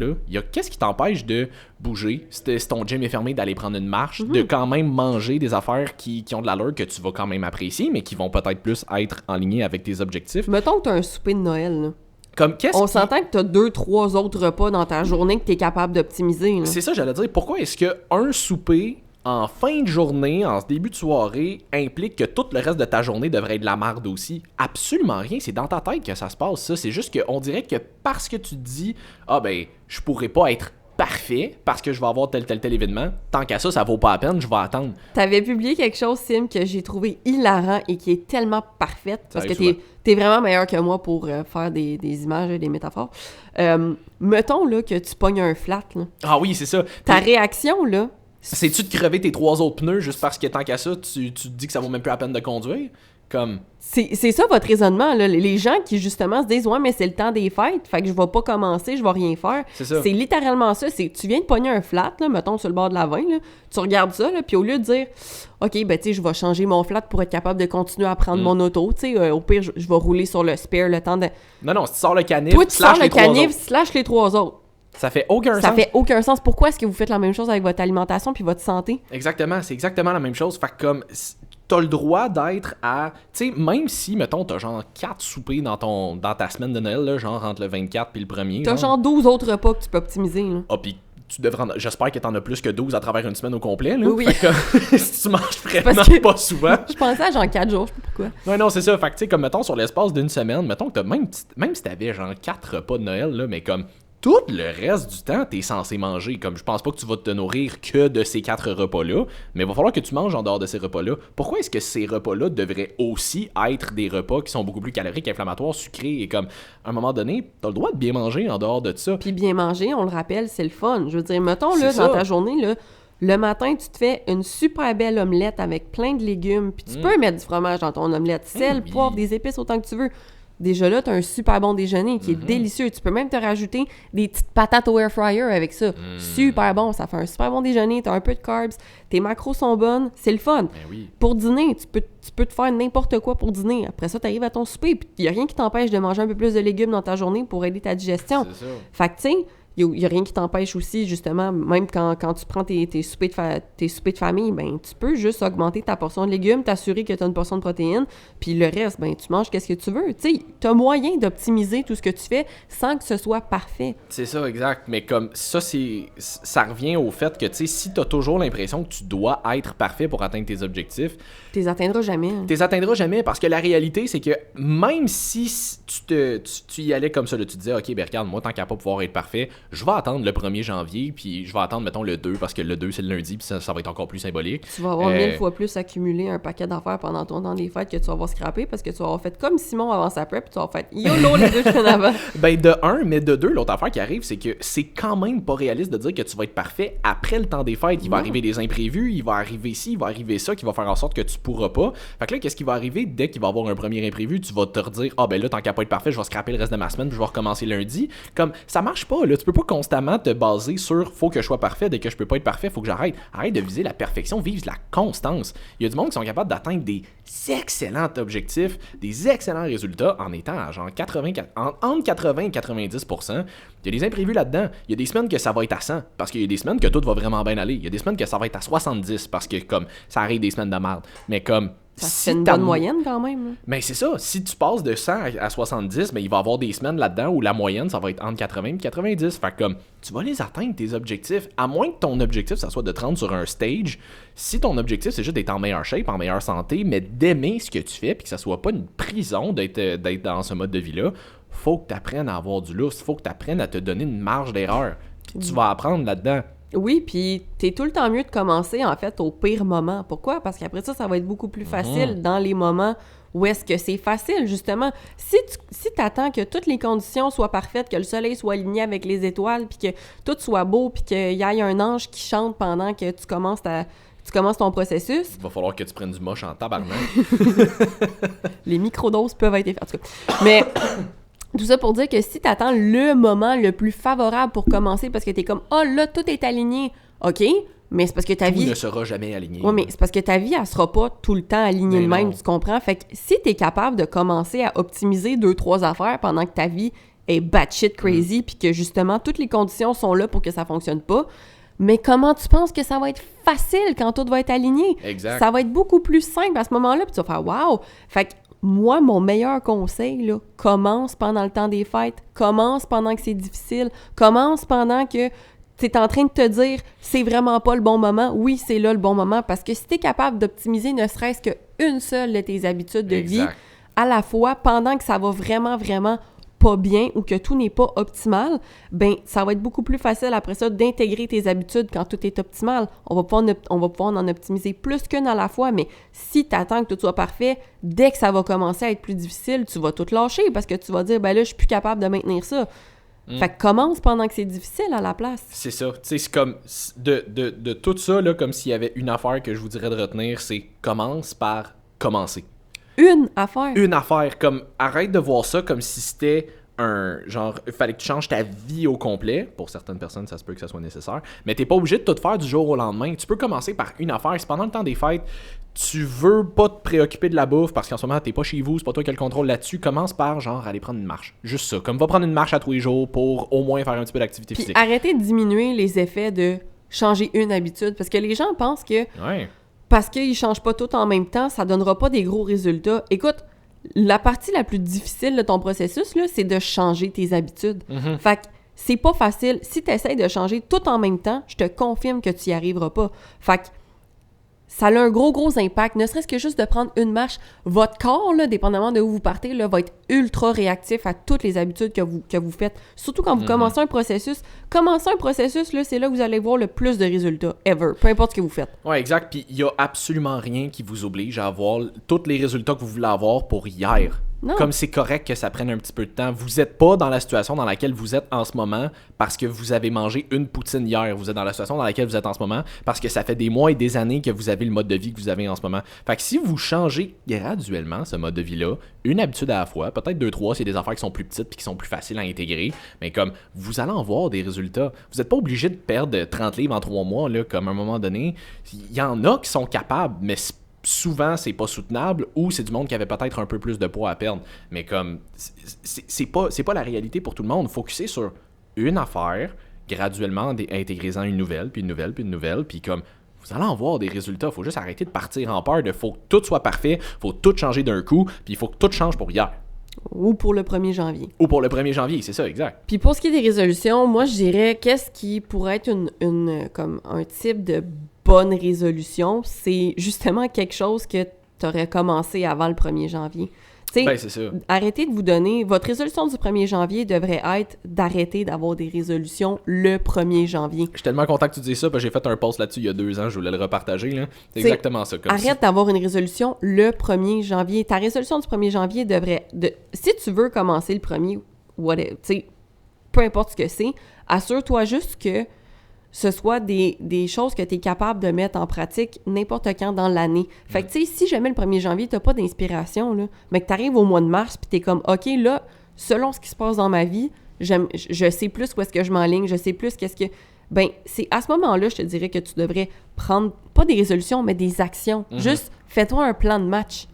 qu'est-ce qui t'empêche de bouger, si ton gym est fermé, d'aller prendre une marche, de quand même manger des affaires qui ont de l'allure que tu vas quand même apprécier, mais qui vont peut-être plus être en ligne avec tes objectifs. Mettons que t'as un souper de Noël, là. Comme, on s'entend que t'as 2-3 autres repas dans ta journée que t'es capable d'optimiser. Là. C'est ça, j'allais dire. Pourquoi est-ce qu'un souper en fin de journée, en début de soirée, implique que tout le reste de ta journée devrait être de la merde aussi? Absolument rien. C'est dans ta tête que ça se passe, ça. C'est juste qu'on dirait que parce que tu te dis « Ah ben, je pourrais pas être parfait parce que je vais avoir tel événement. Tant qu'à ça, ça vaut pas la peine, je vais attendre. » T'avais publié quelque chose, Sim, que j'ai trouvé hilarant et qui est tellement parfaite parce que t'es vraiment meilleur que moi pour faire des images et des métaphores. Mettons là, que tu pognes un flat. Là. Ah oui, c'est ça. Ta réaction, là... C'est-tu de crever tes 3 autres pneus juste parce que tant qu'à ça, tu te dis que ça vaut même plus la peine de conduire? Comme... C'est ça votre raisonnement, là. Les gens qui, justement, se disent « Ouais, mais c'est le temps des fêtes, fait que je vais pas commencer, je vais rien faire. » C'est littéralement ça. C'est tu viens de pogner un flat, là, mettons, sur le bord de la 20, là, tu regardes ça, là, puis au lieu de dire « OK, ben, tu sais, je vais changer mon flat pour être capable de continuer à prendre mon auto, tu sais, au pire, je vais rouler sur le spare le temps de... » Non, si tu sors le canif, toi, tu sors le canif, slash les 3 autres. Ça fait aucun sens. Ça fait aucun sens. Pourquoi est-ce que vous faites la même chose avec votre alimentation puis votre santé? Exactement, c'est exactement la même chose. Fait que comme t'as le droit d'être à... Tu sais, même si, mettons, t'as genre 4 soupers dans ta semaine de Noël, là, genre entre le 24 puis le 1er. T'as genre 12 autres repas que tu peux optimiser. Là. Ah, puis tu devrais j'espère que t'en as plus que 12 à travers une semaine au complet. Là. Oui. Fait que si tu manges vraiment pas souvent... Je pensais à genre 4 jours, je sais pas pourquoi. Non, c'est ça. Fait que tu sais, comme mettons, sur l'espace d'une semaine, mettons que t'as même si t'avais genre 4 repas de Noël, là, mais comme... Tout le reste du temps, t'es censé manger. Comme je pense pas que tu vas te nourrir que de ces 4 repas-là, mais il va falloir que tu manges en dehors de ces repas-là. Pourquoi est-ce que ces repas-là devraient aussi être des repas qui sont beaucoup plus caloriques, inflammatoires, sucrés et comme, à un moment donné, t'as le droit de bien manger en dehors de ça. Puis bien manger, on le rappelle, c'est le fun. Je veux dire, mettons, là, dans ta journée, là, le matin, tu te fais une super belle omelette avec plein de légumes, puis tu peux mettre du fromage dans ton omelette, sel, poivre, des épices, autant que tu veux. Déjà là, t'as un super bon déjeuner qui est délicieux. Tu peux même te rajouter des petites patates au air fryer avec ça. Super bon, ça fait un super bon déjeuner. T'as un peu de carbs, tes macros sont bonnes, c'est le fun. Oui. Pour dîner, tu peux te faire n'importe quoi pour dîner. Après ça, t'arrives à ton souper, puis il y a rien qui t'empêche de manger un peu plus de légumes dans ta journée pour aider ta digestion. C'est ça. Fait que tu sais, il n'y a rien qui t'empêche aussi, justement, même quand tu prends tes soupers de famille, ben tu peux juste augmenter ta portion de légumes, t'assurer que tu as une portion de protéines, puis le reste, ben tu manges qu'est-ce que tu veux. Tu sais, tu as moyen d'optimiser tout ce que tu fais sans que ce soit parfait. C'est ça, exact. Mais comme ça, ça revient au fait que, tu sais, si tu as toujours l'impression que tu dois être parfait pour atteindre tes objectifs... Tu les atteindras jamais. Hein. Tu les atteindras jamais parce que la réalité, c'est que même si tu y allais comme ça, là, tu te disais, OK, ben regarde, moi, tant qu'à pas pouvoir être parfait, je vais attendre le 1er janvier, puis je vais attendre, mettons, le 2, parce que le 2, c'est le lundi, puis ça va être encore plus symbolique. Tu vas avoir 1000 fois plus accumulé un paquet d'affaires pendant ton temps des fêtes que tu vas avoir scrappé, parce que tu vas avoir fait comme Simon avant sa prep, puis tu vas avoir fait YOLO les 2 semaines avant. Ben, de 1, mais de 2, l'autre affaire qui arrive, c'est que c'est quand même pas réaliste de dire que tu vas être parfait après le temps des fêtes. Il va arriver des imprévus, il va arriver ci, il va arriver ça, qui va faire en sorte que tu pourras pas. Fait que là, qu'est-ce qui va arriver dès qu'il va y avoir un premier imprévu? Tu vas te redire, ah ben là, tant qu'à pas être parfait, je vais scraper le reste de ma semaine, puis je vais recommencer lundi. Comme, ça marche pas, là. Tu peux pas pas constamment te baser sur « faut que je sois parfait, dès que je peux pas être parfait, faut que j'arrête ». Arrête de viser la perfection, vise la constance. Il y a du monde qui sont capables d'atteindre des excellents objectifs, des excellents résultats en étant à genre entre 80 et 90%. Il y a des imprévus là-dedans. Il y a des semaines que ça va être à 100 parce qu'il y a des semaines que tout va vraiment bien aller. Il y a des semaines que ça va être à 70 parce que comme ça arrive des semaines de merde. Mais comme ça fait une bonne moyenne quand même. Là. Mais c'est ça. Si tu passes de 100 à 70, mais il va y avoir des semaines là-dedans où la moyenne, ça va être entre 80 et 90. Fait que comme, tu vas les atteindre, tes objectifs. À moins que ton objectif, ça soit de te rendre sur un stage. Si ton objectif, c'est juste d'être en meilleure shape, en meilleure santé, mais d'aimer ce que tu fais, puis que ça soit pas une prison d'être dans ce mode de vie-là, faut que tu apprennes à avoir du lousse. Faut que tu apprennes à te donner une marge d'erreur. Puis tu vas apprendre là-dedans. Oui, puis t'es tout le temps mieux de commencer, en fait, au pire moment. Pourquoi? Parce qu'après ça va être beaucoup plus facile dans les moments où est-ce que c'est facile, justement. Si t'attends que toutes les conditions soient parfaites, que le soleil soit aligné avec les étoiles, puis que tout soit beau, puis qu'il y ait un ange qui chante pendant que tu commences ton processus. Il va falloir que tu prennes du moche en tabarnak. Les microdoses peuvent être efficaces. En tout cas. Mais... Tout ça pour dire que si t'attends le moment le plus favorable pour commencer parce que t'es comme « Oh là, tout est aligné. » OK, mais c'est parce que ta vie... Tout ne sera jamais aligné. Oui, mais c'est parce que ta vie, elle sera pas tout le temps alignée de même, non. tu comprends? Fait que si t'es capable de commencer à optimiser 2-3 affaires pendant que ta vie est batshit crazy puis que justement, toutes les conditions sont là pour que ça fonctionne pas, mais comment tu penses que ça va être facile quand tout va être aligné? Exact. Ça va être beaucoup plus simple à ce moment-là puis tu vas faire « Wow! » Fait que moi, mon meilleur conseil, là, commence pendant le temps des fêtes, commence pendant que c'est difficile, commence pendant que tu es en train de te dire « c'est vraiment pas le bon moment ». Oui, c'est là le bon moment, parce que si tu es capable d'optimiser ne serait-ce qu'une seule de tes habitudes de vie à la fois, pendant que ça va vraiment, vraiment pas bien ou que tout n'est pas optimal, ben ça va être beaucoup plus facile après ça d'intégrer tes habitudes quand tout est optimal. On va pouvoir en optimiser plus qu'une à la fois, mais si tu attends que tout soit parfait, dès que ça va commencer à être plus difficile, tu vas tout lâcher parce que tu vas dire, ben là, je suis plus capable de maintenir ça. Fait que commence pendant que c'est difficile à la place. C'est ça. Tu sais, c'est comme de tout ça, là, comme s'il y avait une affaire que je vous dirais de retenir, c'est commence par commencer. Une affaire. Une affaire. Comme, arrête de voir ça comme si c'était un genre, il fallait que tu changes ta vie au complet. Pour certaines personnes, ça se peut que ça soit nécessaire. Mais t'es pas obligé de tout faire du jour au lendemain. Tu peux commencer par une affaire. Si pendant le temps des fêtes, tu veux pas te préoccuper de la bouffe parce qu'en ce moment, t'es pas chez vous, c'est pas toi qui as le contrôle là-dessus, commence par genre aller prendre une marche. Juste ça. Comme va prendre une marche à tous les jours pour au moins faire un petit peu d'activité physique. Arrêtez de diminuer les effets de changer une habitude. Parce que les gens pensent que Ouais. parce qu'ils changent pas tout en même temps, ça donnera pas des gros résultats. Écoute, la partie la plus difficile de ton processus, là, c'est de changer tes habitudes. Fait que c'est pas facile. Si tu essaies de changer tout en même temps, je te confirme que tu y arriveras pas. Fait que ça a un gros impact. Ne serait-ce que juste de prendre une marche. Votre corps, là, dépendamment de où vous partez, là, va être ultra réactif à toutes les habitudes que vous faites. Surtout quand vous commencez un processus. Commencer un processus, là, c'est là que vous allez voir le plus de résultats, ever. Peu importe ce que vous faites. Ouais, exact. Puis il y a absolument rien qui vous oblige à avoir tous les résultats que vous voulez avoir pour hier. Non. Comme c'est correct que ça prenne un petit peu de temps. Vous n'êtes pas dans la situation dans laquelle vous êtes en ce moment parce que vous avez mangé une poutine hier. Vous êtes dans la situation dans laquelle vous êtes en ce moment parce que ça fait des mois et des années que vous avez le mode de vie que vous avez en ce moment. Fait que si vous changez graduellement ce mode de vie-là, une habitude à la fois, peut-être 2-3, c'est des affaires qui sont plus petites et qui sont plus faciles à intégrer, mais comme vous allez en voir des résultats. Vous n'êtes pas obligé de perdre 30 livres en 3 mois, là, comme à un moment donné. Il y en a qui sont capables, mais souvent c'est pas soutenable ou c'est du monde qui avait peut-être un peu plus de poids à perdre, mais comme c'est pas la réalité pour tout le monde. Focuser sur une affaire, graduellement intégrant une nouvelle, puis une nouvelle, puis une nouvelle, puis comme vous allez en voir des résultats. Faut juste arrêter de partir en peur de faut que tout soit parfait, faut tout changer d'un coup, puis il faut que tout change pour hier. Ou pour le 1er janvier. Ou pour le 1er janvier, c'est ça, exact. Puis pour ce qui est des résolutions, moi je dirais qu'est-ce qui pourrait être comme un type de bonne résolution, c'est justement quelque chose que tu aurais commencé avant le 1er janvier. Ben, c'est ça. Arrêtez de vous donner... Votre résolution du 1er janvier devrait être d'arrêter d'avoir des résolutions le 1er janvier. Je suis tellement content que tu dises ça, parce que j'ai fait un post là-dessus il y a 2 ans, je voulais le repartager. Là. C'est exactement ça. Arrête d'avoir une résolution le 1er janvier. Ta résolution du 1er janvier devrait... Si tu veux commencer le 1er, peu importe ce que c'est, assure-toi juste que ce soit des choses que tu es capable de mettre en pratique n'importe quand dans l'année. Fait que, tu sais, si jamais le 1er janvier, tu n'as pas d'inspiration, là, mais que tu arrives au mois de mars, puis tu es comme, OK, là, selon ce qui se passe dans ma vie, je sais plus où est-ce que je m'enligne, je sais plus qu'est-ce que... Ben, c'est à ce moment-là, je te dirais que tu devrais prendre, pas des résolutions, mais des actions. Juste, fais-toi un plan de match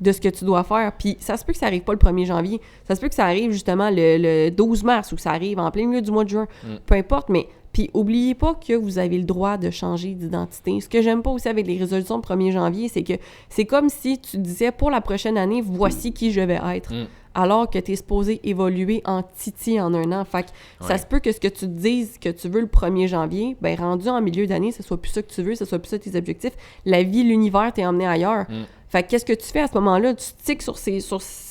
de ce que tu dois faire. Puis ça se peut que ça arrive pas le 1er janvier. Ça se peut que ça arrive justement le 12 mars ou que ça arrive en plein milieu du mois de juin. Peu importe, mais... Puis oubliez pas que vous avez le droit de changer d'identité. Ce que j'aime pas aussi avec les résolutions de 1er janvier, c'est que c'est comme si tu disais pour la prochaine année, voici qui je vais être. Alors que tu es supposé évoluer en titi en un an. Fait que ça se peut que ce que tu te dises que tu veux le 1er janvier, ben rendu en milieu d'année, ce soit plus ça que tu veux, ce soit plus ça tes objectifs. La vie, l'univers t'est emmené ailleurs. Fait que qu'est-ce que tu fais à ce moment-là? Tu tiques sur ces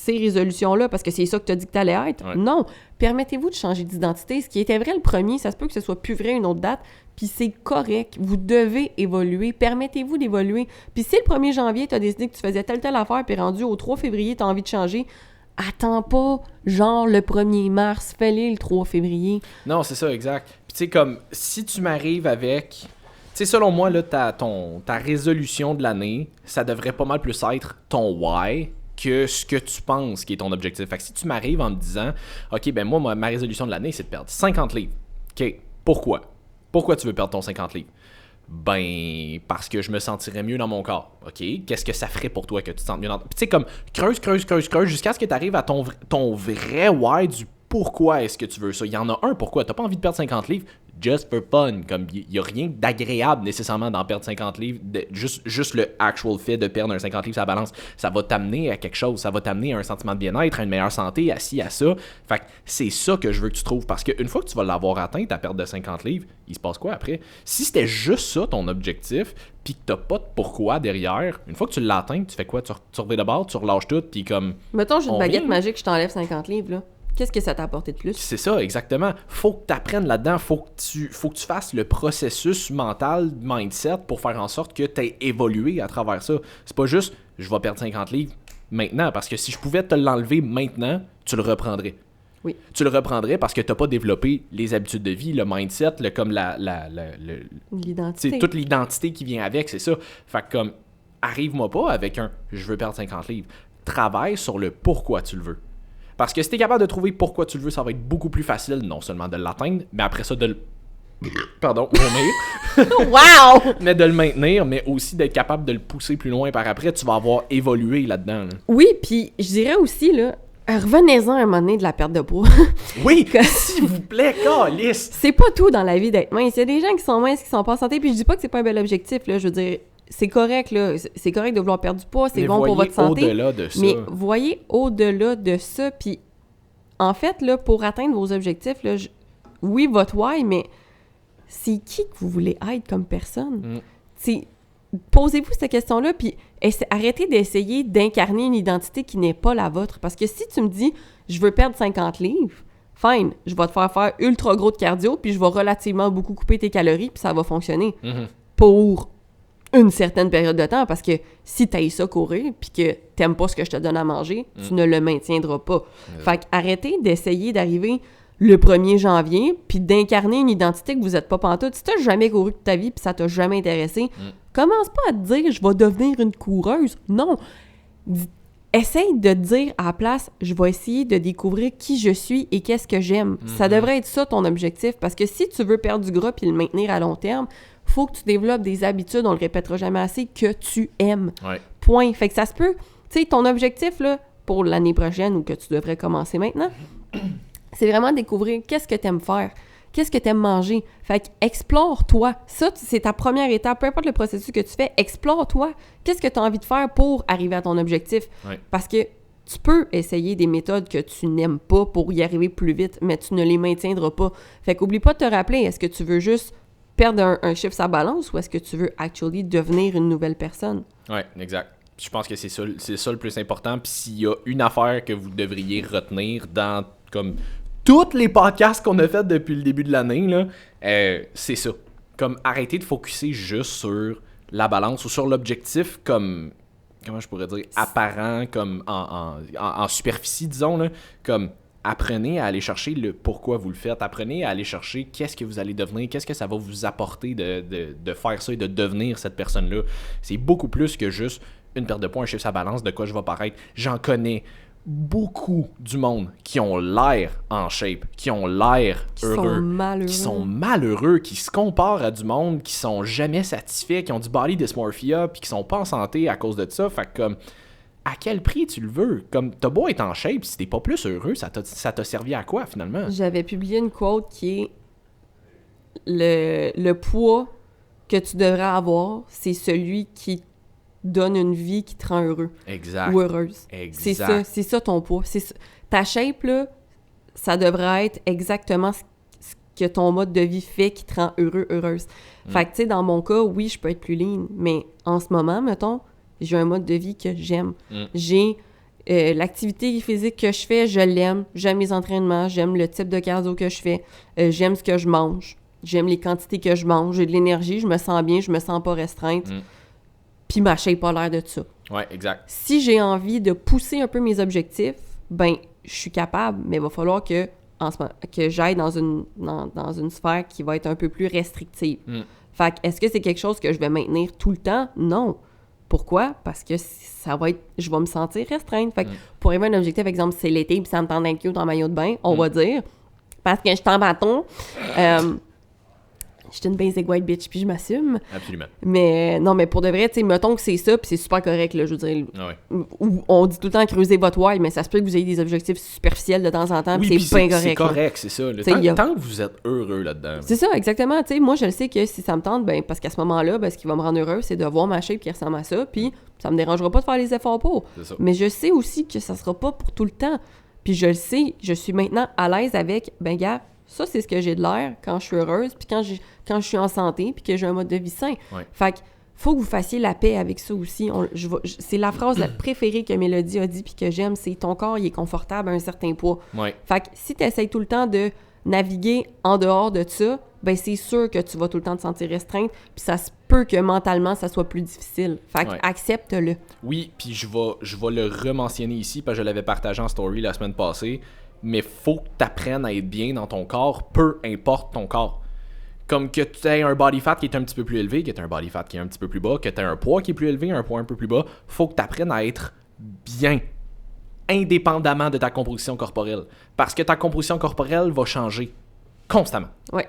résolutions-là parce que c'est ça que tu as dit que tu allais être? Non! Permettez-vous de changer d'identité. Ce qui était vrai le 1er, ça se peut que ce soit plus vrai une autre date, puis c'est correct. Vous devez évoluer. Permettez-vous d'évoluer. Puis si le 1er janvier, tu as décidé que tu faisais telle affaire, puis rendu au 3 février, tu as envie de changer, attends pas, genre le 1er mars, fais-le le 3 février. Non, c'est ça, exact. Puis tu sais, comme, si tu m'arrives avec... Tu sais, selon moi, là, ta résolution de l'année, ça devrait pas mal plus être ton why que ce que tu penses qui est ton objectif. Fait que si tu m'arrives en me disant, OK, ben moi, ma résolution de l'année, c'est de perdre 50 livres. OK, pourquoi? Pourquoi tu veux perdre ton 50 livres? Ben, parce que je me sentirais mieux dans mon corps. OK? Qu'est-ce que ça ferait pour toi que tu te sentes mieux dans... Puis tu sais, comme, creuse, jusqu'à ce que tu arrives à ton vrai why du pourquoi est-ce que tu veux ça. Il y en a un pourquoi. T'as pas envie de perdre 50 livres, just for fun. Comme, il y a rien d'agréable nécessairement d'en perdre 50 livres. Juste le actual fait de perdre un 50 livres sur la balance, ça va t'amener à quelque chose. Ça va t'amener à un sentiment de bien-être, à une meilleure santé, à ci, à ça. Fait que c'est ça que je veux que tu trouves. Parce qu'une fois que tu vas l'avoir atteint, ta perte de 50 livres, il se passe quoi après? Si c'était juste ça ton objectif, puis que t'as pas de pourquoi derrière, une fois que tu l'atteins, tu fais quoi? Tu reviens de bord, tu relâches tout, puis comme... Mettons, j'ai une baguette magique, je t'enlève 50 livres, là. Qu'est-ce que ça t'a apporté de plus? C'est ça, exactement. Faut que tu apprennes là-dedans, faut que tu fasses le processus mental, mindset, pour faire en sorte que tu aies évolué à travers ça. C'est pas juste, je vais perdre 50 livres maintenant, parce que si je pouvais te l'enlever maintenant, tu le reprendrais. Oui. Tu le reprendrais parce que tu n'as pas développé les habitudes de vie, le mindset, l'identité. Toute l'identité qui vient avec, c'est ça. Fait que comme, arrive-moi pas avec un « je veux perdre 50 livres ». Travaille sur le pourquoi tu le veux. Parce que si tu es capable de trouver pourquoi tu le veux, ça va être beaucoup plus facile, non seulement de l'atteindre, mais après ça de le... Pardon, Wow! Mais de le maintenir, mais aussi d'être capable de le pousser plus loin par après. Tu vas avoir évolué là-dedans. Là. Oui, puis je dirais aussi, là, revenez-en un moment donné de la perte de poids. Oui, s'il vous plaît, câlisse! C'est pas tout dans la vie d'être mince. Il y a des gens qui sont minces, qui sont pas en santé, puis je dis pas que c'est pas un bel objectif, là, je veux dire... C'est correct, là. C'est correct de vouloir perdre du poids, c'est mais bon pour votre santé. Au-delà de ça. Mais voyez au-delà de ça. Puis, en fait, là, pour atteindre vos objectifs, là, oui, votre why, mais c'est qui que vous voulez être comme personne? Posez-vous cette question-là, puis arrêtez d'essayer d'incarner une identité qui n'est pas la vôtre. Parce que si tu me dis, je veux perdre 50 livres, fine, je vais te faire ultra gros de cardio, puis je vais relativement beaucoup couper tes calories, puis ça va fonctionner. Pour une certaine période de temps, parce que si t'aimes ça courir, puis que t'aimes pas ce que je te donne à manger, tu ne le maintiendras pas. Fait qu'arrêtez d'essayer d'arriver le 1er janvier, puis d'incarner une identité que vous êtes pas pantoute. Si t'as jamais couru de ta vie, puis ça t'a jamais intéressé, commence pas à te dire « je vais devenir une coureuse ». Non! Essaye de te dire à la place « je vais essayer de découvrir qui je suis et qu'est-ce que j'aime ». Ça devrait être ça ton objectif, parce que si tu veux perdre du gras puis le maintenir à long terme, faut que tu développes des habitudes, on le répétera jamais assez, que tu aimes. Ouais. Point. Fait que ça se peut. Tu sais, ton objectif, là, pour l'année prochaine ou que tu devrais commencer maintenant, c'est vraiment découvrir qu'est-ce que tu aimes faire, qu'est-ce que tu aimes manger. Fait que explore-toi. Ça, c'est ta première étape. Peu importe le processus que tu fais, explore-toi. Qu'est-ce que tu as envie de faire pour arriver à ton objectif? Ouais. Parce que tu peux essayer des méthodes que tu n'aimes pas pour y arriver plus vite, mais tu ne les maintiendras pas. Fait qu'oublie pas de te rappeler, est-ce que tu veux juste perdre un chiffre sur balance ou est-ce que tu veux actually devenir une nouvelle personne? Oui, exact. Je pense que c'est ça le plus important. Puis s'il y a une affaire que vous devriez retenir dans comme tous les podcasts qu'on a fait depuis le début de l'année, là, c'est ça. Comme arrêter de focusser juste sur la balance ou sur l'objectif comme, comment je pourrais dire, apparent, comme en superficie, disons, là, comme... Apprenez à aller chercher le pourquoi vous le faites. Apprenez à aller chercher qu'est-ce que vous allez devenir, qu'est-ce que ça va vous apporter de faire ça et de devenir cette personne-là. C'est beaucoup plus que juste une perte de poids, un chiffre sur la balance, de quoi je vais paraître. J'en connais beaucoup du monde qui ont l'air en shape, qui ont l'air heureux, qui sont malheureux, qui se comparent à du monde, qui sont jamais satisfaits, qui ont du body dysmorphia, puis qui sont pas en santé à cause de ça. Fait que comme, à quel prix tu le veux? Comme, t'as beau être en shape, si t'es pas plus heureux, ça t'a servi à quoi finalement? J'avais publié une quote qui est le poids que tu devrais avoir, c'est celui qui donne une vie qui te rend heureux. Exact. Ou heureuse. Exact. C'est ça ton poids. Ta shape, là, ça devrait être exactement ce que ton mode de vie fait qui te rend heureux, heureuse. Fait que, tu sais, dans mon cas, oui, je peux être plus lean, mais en ce moment, mettons, j'ai un mode de vie que j'aime. J'ai l'activité physique que je fais, je l'aime. J'aime mes entraînements, j'aime le type de cardio que je fais, j'aime ce que je mange, j'aime les quantités que je mange, j'ai de l'énergie, je me sens bien, je me sens pas restreinte. Puis ma shape a l'air de ça. Ouais, exact. Si j'ai envie de pousser un peu mes objectifs, ben, je suis capable, mais il va falloir que j'aille dans une sphère qui va être un peu plus restrictive. Fait que, est-ce que c'est quelque chose que je vais maintenir tout le temps? Non. Pourquoi? Parce que je vais me sentir restreinte. Fait que pour arriver à un objectif, exemple, c'est l'été, puis ça me tente d'être cute en maillot de bain, on va dire, parce que je suis en bâton, je suis une basic white bitch, puis je m'assume. Absolument. Mais non, mais pour de vrai, tu sais, mettons que c'est ça, puis c'est super correct, là, je veux dire. On dit tout le temps creuser votre why, mais ça se peut que vous ayez des objectifs superficiels de temps en temps, puis c'est bien correct. C'est correct, c'est ça. Tant que vous êtes heureux là-dedans. C'est ça, exactement. Tu sais, moi, je le sais que si ça me tente, ben, parce qu'à ce moment-là, ben, ce qui va me rendre heureux, c'est de voir ma shape qui ressemble à ça, puis ça me dérangera pas de faire les efforts pour. Mais je sais aussi que ça sera pas pour tout le temps. Puis je le sais, je suis maintenant à l'aise avec, ben, gars, ça, c'est ce que j'ai de l'air quand je suis heureuse, puis quand je suis en santé, puis que j'ai un mode de vie sain. Fait que faut que vous fassiez la paix avec ça aussi. C'est la phrase la préférée que Mélodie a dit, puis que j'aime, c'est « ton corps, il est confortable à un certain poids ». Fait que si tu essaies tout le temps de naviguer en dehors de ça, ben c'est sûr que tu vas tout le temps te sentir restreinte, puis ça se peut que mentalement, ça soit plus difficile. Fait que accepte-le. Oui, puis je vais le rementionner ici, parce que je l'avais partagé en story la semaine passée, mais faut que tu apprennes à être bien dans ton corps, peu importe ton corps. Comme que tu aies un body fat qui est un petit peu plus élevé, que tu aies un body fat qui est un petit peu plus bas, que tu aies un poids qui est plus élevé, un poids un peu plus bas, faut que tu apprennes à être bien, indépendamment de ta composition corporelle. Parce que ta composition corporelle va changer constamment. Ouais.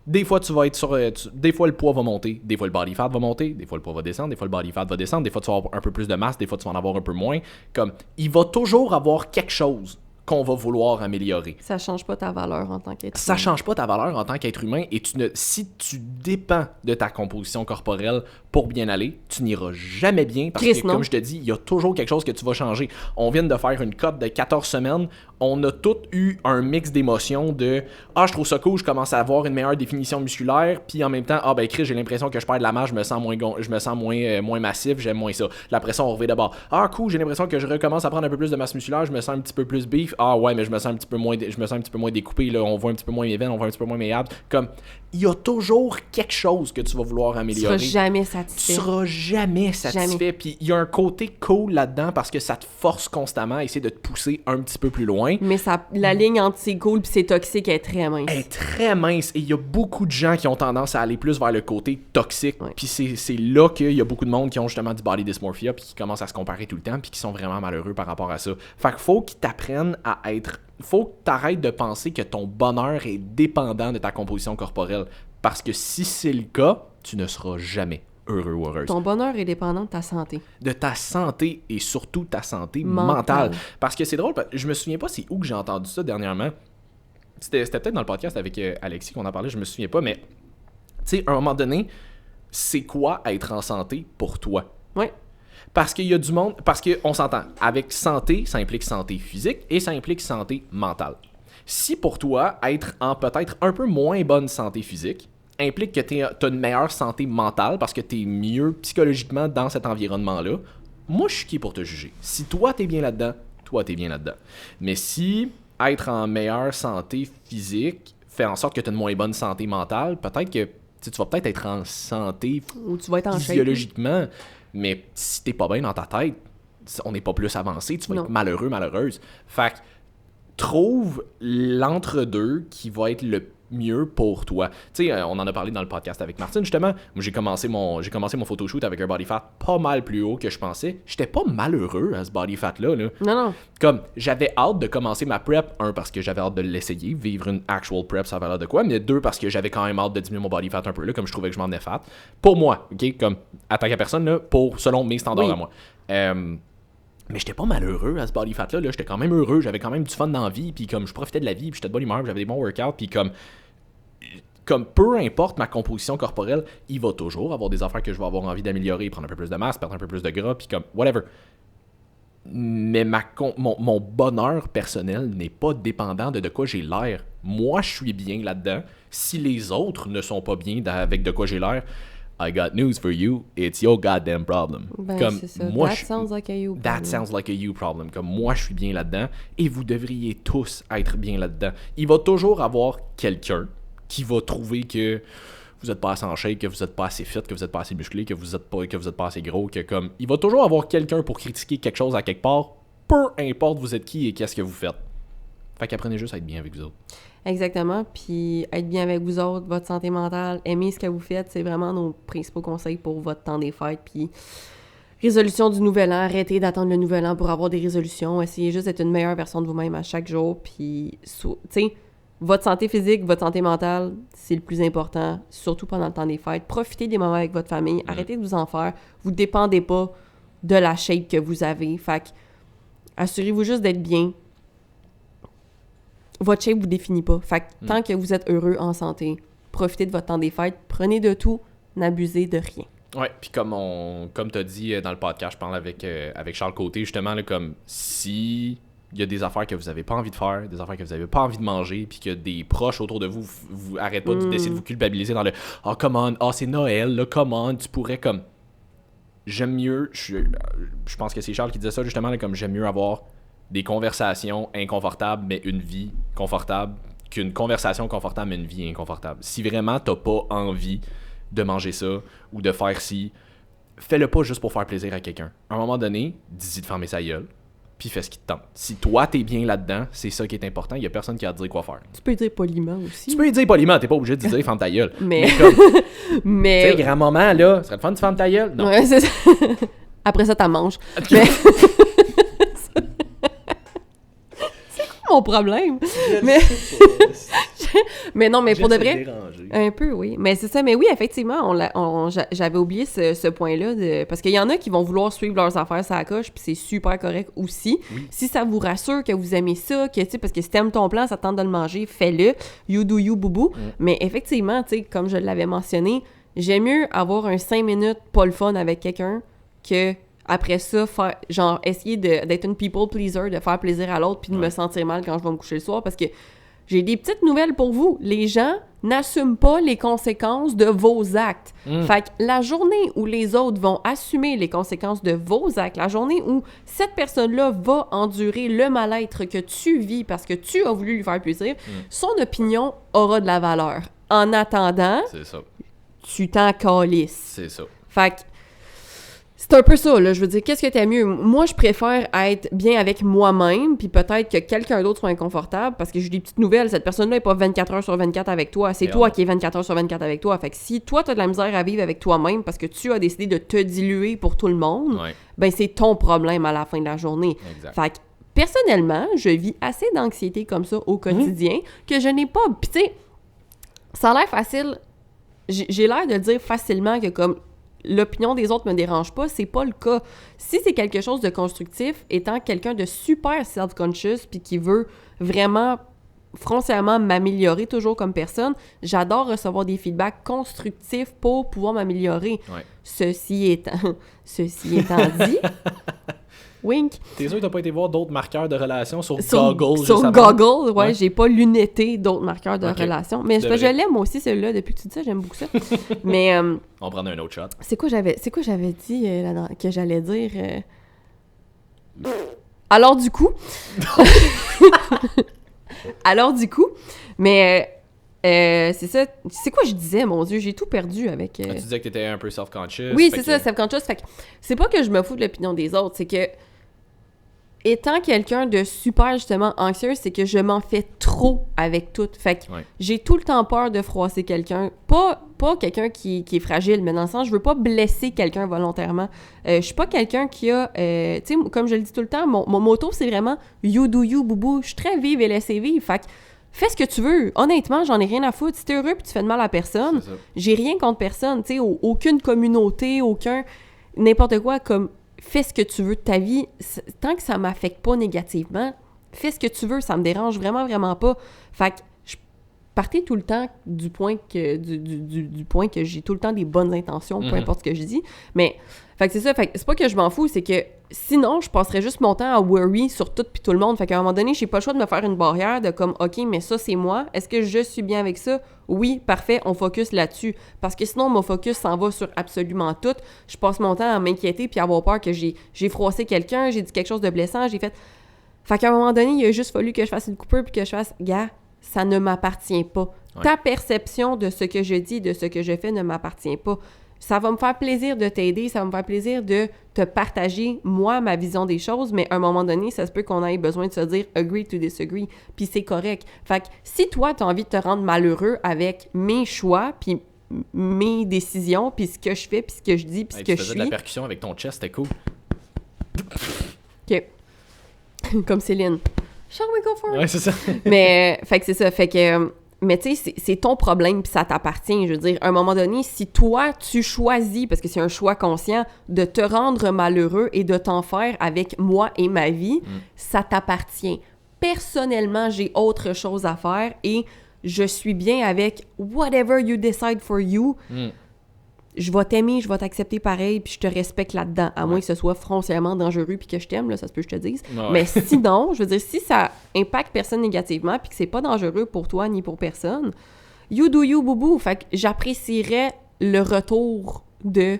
Des fois, tu vas être des fois, le poids va monter, des fois, le body fat va monter, des fois, le poids va descendre, des fois, le body fat va descendre, des fois, tu vas avoir un peu plus de masse, des fois, tu vas en avoir un peu moins. Comme, il va toujours avoir quelque chose qu'on va vouloir améliorer. Ça change pas ta valeur en tant qu'être humain. Ça change pas ta valeur en tant qu'être humain et si tu dépends de ta composition corporelle pour bien aller, tu n'iras jamais bien parce que, comme je te dis, il y a toujours quelque chose que tu vas changer. On vient de faire une cote de 14 semaines. On a tous eu un mix d'émotions de « Ah, je trouve ça cool, je commence à avoir une meilleure définition musculaire. » Puis en même temps « Ah, ben Chris, j'ai l'impression que je perds de la masse, je me sens moins massif, j'aime moins ça. » Après ça, on revient d'abord « Ah, cool, j'ai l'impression que je recommence à prendre un peu plus de masse musculaire, je me sens un petit peu plus beef. Ah ouais, mais je me sens un petit peu moins découpé, là, on voit un petit peu moins mes veines, on voit un petit peu moins mes abs. » Comme, il y a toujours quelque chose que tu vas vouloir améliorer. Tu seras jamais satisfait. Tu seras jamais satisfait. Puis il y a un côté cool là-dedans parce que ça te force constamment à essayer de te pousser un petit peu plus loin. Mais la ligne entre c'est cool et c'est toxique est très mince. Elle est très mince. Et il y a beaucoup de gens qui ont tendance à aller plus vers le côté toxique. Ouais. Puis c'est là qu'il y a beaucoup de monde qui ont justement du body dysmorphia puis qui commencent à se comparer tout le temps puis qui sont vraiment malheureux par rapport à ça. Fait qu'il faut qu'ils t'apprennent à être... Faut que t'arrêtes de penser que ton bonheur est dépendant de ta composition corporelle. Parce que si c'est le cas, tu ne seras jamais heureux ou heureuse. Ton bonheur est dépendant de ta santé. De ta santé et surtout ta santé mentale. Parce que c'est drôle, je me souviens pas c'est où que j'ai entendu ça dernièrement. C'était peut-être dans le podcast avec Alexis qu'on en parlait, je me souviens pas, mais tu sais, à un moment donné, c'est quoi être en santé pour toi? Oui. Parce qu'il y a du monde, parce qu'on s'entend, avec santé, ça implique santé physique et ça implique santé mentale. Si pour toi, être en peut-être un peu moins bonne santé physique implique que tu as une meilleure santé mentale parce que tu es mieux psychologiquement dans cet environnement-là, moi, je suis qui pour te juger? Si toi, tu es bien là-dedans, toi, tu es bien là-dedans. Mais si être en meilleure santé physique fait en sorte que tu as une moins bonne santé mentale, peut-être que tu vas peut-être être en santé ou tu vas être en physiologiquement, shape. Mais si t'es pas bien dans ta tête, on n'est pas plus avancé, tu vas être malheureux, malheureuse. Fait que trouve l'entre-deux qui va être le mieux pour toi. Tu sais, on en a parlé dans le podcast avec Martine, justement. Moi, j'ai commencé mon photoshoot avec un body fat pas mal plus haut que je pensais. J'étais pas malheureux à ce body fat-là. Là. Non. Comme, j'avais hâte de commencer ma prep. Un, parce que j'avais hâte de l'essayer, vivre une actual prep, ça avait l'air de quoi. Mais deux, parce que j'avais quand même hâte de diminuer mon body fat un peu, là, comme je trouvais que je m'en venais fat. Pour moi, OK? Comme, en tant qu'à personne, là, selon mes standards à moi. Mais j'étais pas malheureux à ce body fat là, j'étais quand même heureux, j'avais quand même du fun dans la vie, puis comme je profitais de la vie, puis j'étais de bonne humeur, puis j'avais des bons workouts, puis comme peu importe ma composition corporelle, il va toujours avoir des affaires que je vais avoir envie d'améliorer, prendre un peu plus de masse, perdre un peu plus de gras, puis comme whatever. Mais mon bonheur personnel n'est pas dépendant de quoi j'ai l'air. Moi, je suis bien là-dedans. Si les autres ne sont pas bien avec de quoi j'ai l'air, I got news for you, it's your goddamn problem. Ben, comme c'est ça. moi, Sounds like a you problem. That sounds like a you problem. Comme moi, je suis bien là-dedans et vous devriez tous être bien là-dedans. Il va toujours avoir quelqu'un qui va trouver que vous êtes pas assez en shape, que vous êtes pas assez fit, que vous êtes pas assez musclé, que vous êtes pas assez gros, que comme il va toujours avoir quelqu'un pour critiquer quelque chose à quelque part, peu importe vous êtes qui et qu'est-ce que vous faites. Fait qu'apprenez juste à être bien avec vous autres. Exactement, puis être bien avec vous autres, votre santé mentale, aimer ce que vous faites, c'est vraiment nos principaux conseils pour votre temps des fêtes, puis résolution du nouvel an, arrêtez d'attendre le nouvel an pour avoir des résolutions, essayez juste d'être une meilleure version de vous-même à chaque jour, puis, tu sais, votre santé physique, votre santé mentale, c'est le plus important, surtout pendant le temps des fêtes. Profitez des moments avec votre famille, arrêtez de vous en faire, vous dépendez pas de la shape que vous avez, fait que assurez-vous juste d'être bien. Votre shape vous définit pas. Fait que tant que vous êtes heureux en santé, profitez de votre temps des fêtes, prenez de tout, n'abusez de rien. Ouais, puis comme tu as dit dans le podcast, je parle avec Charles Côté, justement, là, comme si il y a des affaires que vous avez pas envie de faire, des affaires que vous avez pas envie de manger, puis que des proches autour de vous arrêtent pas d'essayer de vous culpabiliser dans le « Ah, come on, ah, c'est Noël, là, come on, tu pourrais comme... » J'aime mieux, je pense que c'est Charles qui disait ça, justement, là, comme j'aime mieux avoir des conversations inconfortables, mais une vie confortable, qu'une conversation confortable, mais une vie inconfortable. Si vraiment t'as pas envie de manger ça ou de faire ci, fais-le pas juste pour faire plaisir à quelqu'un. À un moment donné, dis-y de fermer sa gueule, puis fais ce qui te tente. Si toi, t'es bien là-dedans, c'est ça qui est important. Il y a personne qui a à te dire quoi faire. Tu peux dire poliment aussi. Tu peux dire poliment, t'es pas obligé de dire ferme ta gueule. Mais comme, mais... tu sais, grand-maman, là, ce serait le fun de fermer ta gueule? Non. Ouais, c'est ça. Après ça, t'as manges. Mais... mon problème. Mais non, mais pour de vrai, un peu, oui. Mais c'est ça, mais oui, effectivement, j'avais oublié ce point-là, parce qu'il y en a qui vont vouloir suivre leurs affaires sur la coche, puis c'est super correct aussi. Oui. Si ça vous rassure que vous aimez ça, que tu sais, parce que si t'aimes ton plan, ça te tente de le manger, fais-le. You do you, boubou. Mais effectivement, tu sais, comme je l'avais mentionné, j'aime mieux avoir un 5 minutes pas le fun avec quelqu'un que... Après ça, essayer d'être une people pleaser, de faire plaisir à l'autre puis de me sentir mal quand je vais me coucher le soir parce que j'ai des petites nouvelles pour vous. Les gens n'assument pas les conséquences de vos actes. Fait que la journée où les autres vont assumer les conséquences de vos actes, la journée où cette personne-là va endurer le mal-être que tu vis parce que tu as voulu lui faire plaisir, son opinion aura de la valeur. En attendant, c'est ça. Tu t'en calisses. C'est ça. Fait que c'est un peu ça, là. Je veux dire, qu'est-ce que t'aimes mieux? Moi, je préfère être bien avec moi-même, puis peut-être que quelqu'un d'autre soit inconfortable, parce que j'ai des petites nouvelles. Cette personne-là est pas 24 heures sur 24 avec toi. C'est toi qui es 24 heures sur 24 avec toi. Fait que si toi, t'as de la misère à vivre avec toi-même parce que tu as décidé de te diluer pour tout le monde, ben c'est ton problème à la fin de la journée. Exact. Fait que, personnellement, je vis assez d'anxiété comme ça au quotidien que je n'ai pas... Puis tu sais, ça a l'air facile... J'ai l'air de le dire facilement que comme... l'opinion des autres me dérange pas, c'est pas le cas. Si c'est quelque chose de constructif, étant quelqu'un de super self-conscious puis qui veut vraiment foncièrement m'améliorer toujours comme personne, j'adore recevoir des feedbacks constructifs pour pouvoir m'améliorer. Ouais. Ceci étant dit, wink. T'es sûr que t'as pas été voir d'autres marqueurs de relations sur Google? Sur Google, ouais, j'ai pas lunetté d'autres marqueurs de relations. Mais je l'aime moi aussi, celui-là, depuis que tu dis ça, j'aime beaucoup ça. Mais... on prend un autre shot. C'est quoi j'avais dit que j'allais dire? Alors du coup... mais... c'est ça. C'est quoi je disais, mon Dieu? J'ai tout perdu avec... Tu disais que t'étais un peu self-conscious. Oui, c'est ça, self-conscious. Fait que c'est pas que je me fous de l'opinion des autres, c'est que... étant quelqu'un de super, justement, anxieux, c'est que je m'en fais trop avec tout. Fait que j'ai tout le temps peur de froisser quelqu'un. Pas quelqu'un qui est fragile, mais dans le sens, je veux pas blesser quelqu'un volontairement. Je suis pas quelqu'un qui a... tu sais, comme je le dis tout le temps, mon motto, c'est vraiment « you do you, boubou ». Je suis très vive et laissez vivre. Fait que fais ce que tu veux. Honnêtement, j'en ai rien à foutre. Si t'es heureux puis tu fais de mal à personne, j'ai rien contre personne. Tu sais, aucune communauté, aucun... n'importe quoi, comme... Fais ce que tu veux de ta vie, tant que ça m'affecte pas négativement, fais ce que tu veux, ça me dérange vraiment, vraiment pas. Fait que je partais tout le temps du point que j'ai tout le temps des bonnes intentions, peu importe ce que je dis. Mais, fait que c'est ça, fait que c'est pas que je m'en fous, c'est que sinon, je passerais juste mon temps à worry sur tout puis tout le monde. Fait qu'à un moment donné, j'ai pas le choix de me faire une barrière de comme, OK, mais ça, c'est moi. Est-ce que je suis bien avec ça? Oui, parfait, on focus là-dessus. Parce que sinon, mon focus s'en va sur absolument tout. Je passe mon temps à m'inquiéter puis à avoir peur que j'ai froissé quelqu'un, j'ai dit quelque chose de blessant, j'ai fait... Fait qu'à un moment donné, il a juste fallu que je fasse une coupure puis que je fasse, gars, ça ne m'appartient pas. Ouais. Ta perception de ce que je dis, de ce que je fais ne m'appartient pas. Ça va me faire plaisir de t'aider, ça va me faire plaisir de te partager, moi, ma vision des choses, mais à un moment donné, ça se peut qu'on ait besoin de se dire « agree to disagree », puis c'est correct. Fait que si toi, t'as envie de te rendre malheureux avec mes choix, puis mes décisions, puis ce que je fais, puis ce que je dis, puis ce que je suis... Tu faisais de la percussion avec ton chest, c'était cool. OK. Comme Céline. « Shall we go for it? » Ouais, c'est ça. Mais, fait que c'est ça, fait que... Mais tu sais, c'est ton problème puis ça t'appartient. Je veux dire, à un moment donné, si toi, tu choisis, parce que c'est un choix conscient, de te rendre malheureux et de t'en faire avec moi et ma vie, ça t'appartient. Personnellement, j'ai autre chose à faire et je suis bien avec whatever you decide for you. Je vais t'aimer, je vais t'accepter pareil, puis je te respecte là-dedans, à moins que ce soit foncièrement dangereux puis que je t'aime, là, ça se peut que je te dise. Mais sinon, je veux dire, si ça impacte personne négativement puis que c'est pas dangereux pour toi ni pour personne, you do you, boubou. Fait que j'apprécierais le retour de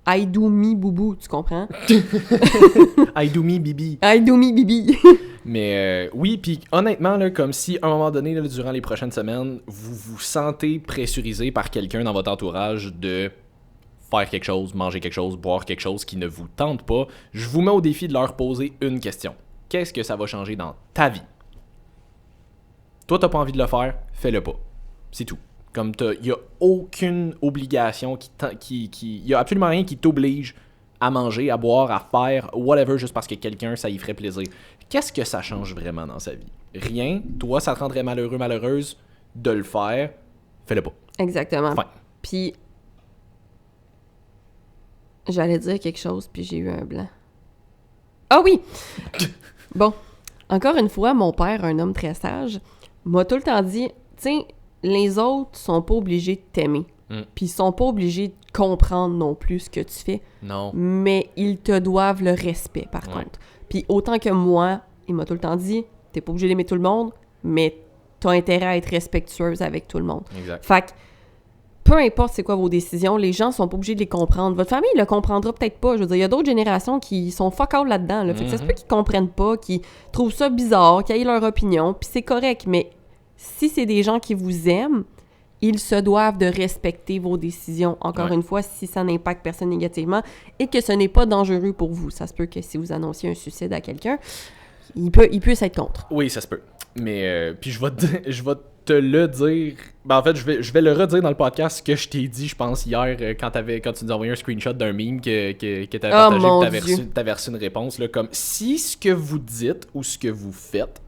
I do me, boubou, tu comprends? I do me, bibi. I do me, bibi. Mais oui, puis honnêtement, là, comme si à un moment donné, là, durant les prochaines semaines, vous vous sentez pressurisé par quelqu'un dans votre entourage de faire quelque chose, manger quelque chose, boire quelque chose qui ne vous tente pas, je vous mets au défi de leur poser une question. Qu'est-ce que ça va changer dans ta vie? Toi, t'as pas envie de le faire, fais-le pas. C'est tout. Comme il y a aucune obligation il y a absolument rien qui t'oblige à manger, à boire, à faire whatever juste parce que quelqu'un, ça y ferait plaisir. Qu'est-ce que ça change vraiment dans sa vie? Rien. Toi, ça te rendrait malheureux, malheureuse de le faire. Fais-le pas. Exactement. Fin. Puis j'allais dire quelque chose, puis j'ai eu un blanc. Ah oui! Bon, encore une fois, mon père, un homme très sage, m'a tout le temps dit, tu sais, les autres sont pas obligés de t'aimer. Puis ils sont pas obligés de comprendre non plus ce que tu fais. Non. Mais ils te doivent le respect, par contre. Puis autant que moi, il m'a tout le temps dit, t'es pas obligé d'aimer tout le monde, mais t'as intérêt à être respectueuse avec tout le monde. Exact. Fait que peu importe c'est quoi vos décisions, les gens sont pas obligés de les comprendre. Votre famille le comprendra peut-être pas. Je veux dire, il y a d'autres générations qui sont fuck out là-dedans. Là. Fait que ça se peut qu'ils comprennent pas, qu'ils trouvent ça bizarre, qu'ils aient leur opinion, puis c'est correct. Mais si c'est des gens qui vous aiment, ils se doivent de respecter vos décisions. Encore une fois, si ça n'impacte personne négativement et que ce n'est pas dangereux pour vous. Ça se peut que si vous annonciez un suicide à quelqu'un, il puisse être contre. Oui, ça se peut. Mais puis je vais te le dire. Ben, en fait, je vais le redire dans le podcast ce que je t'ai dit, je pense, hier, quand tu nous as envoyé un screenshot d'un meme que t'avais partagé, que t'avais reçu une réponse. Là, comme si ce que vous dites ou ce que vous faites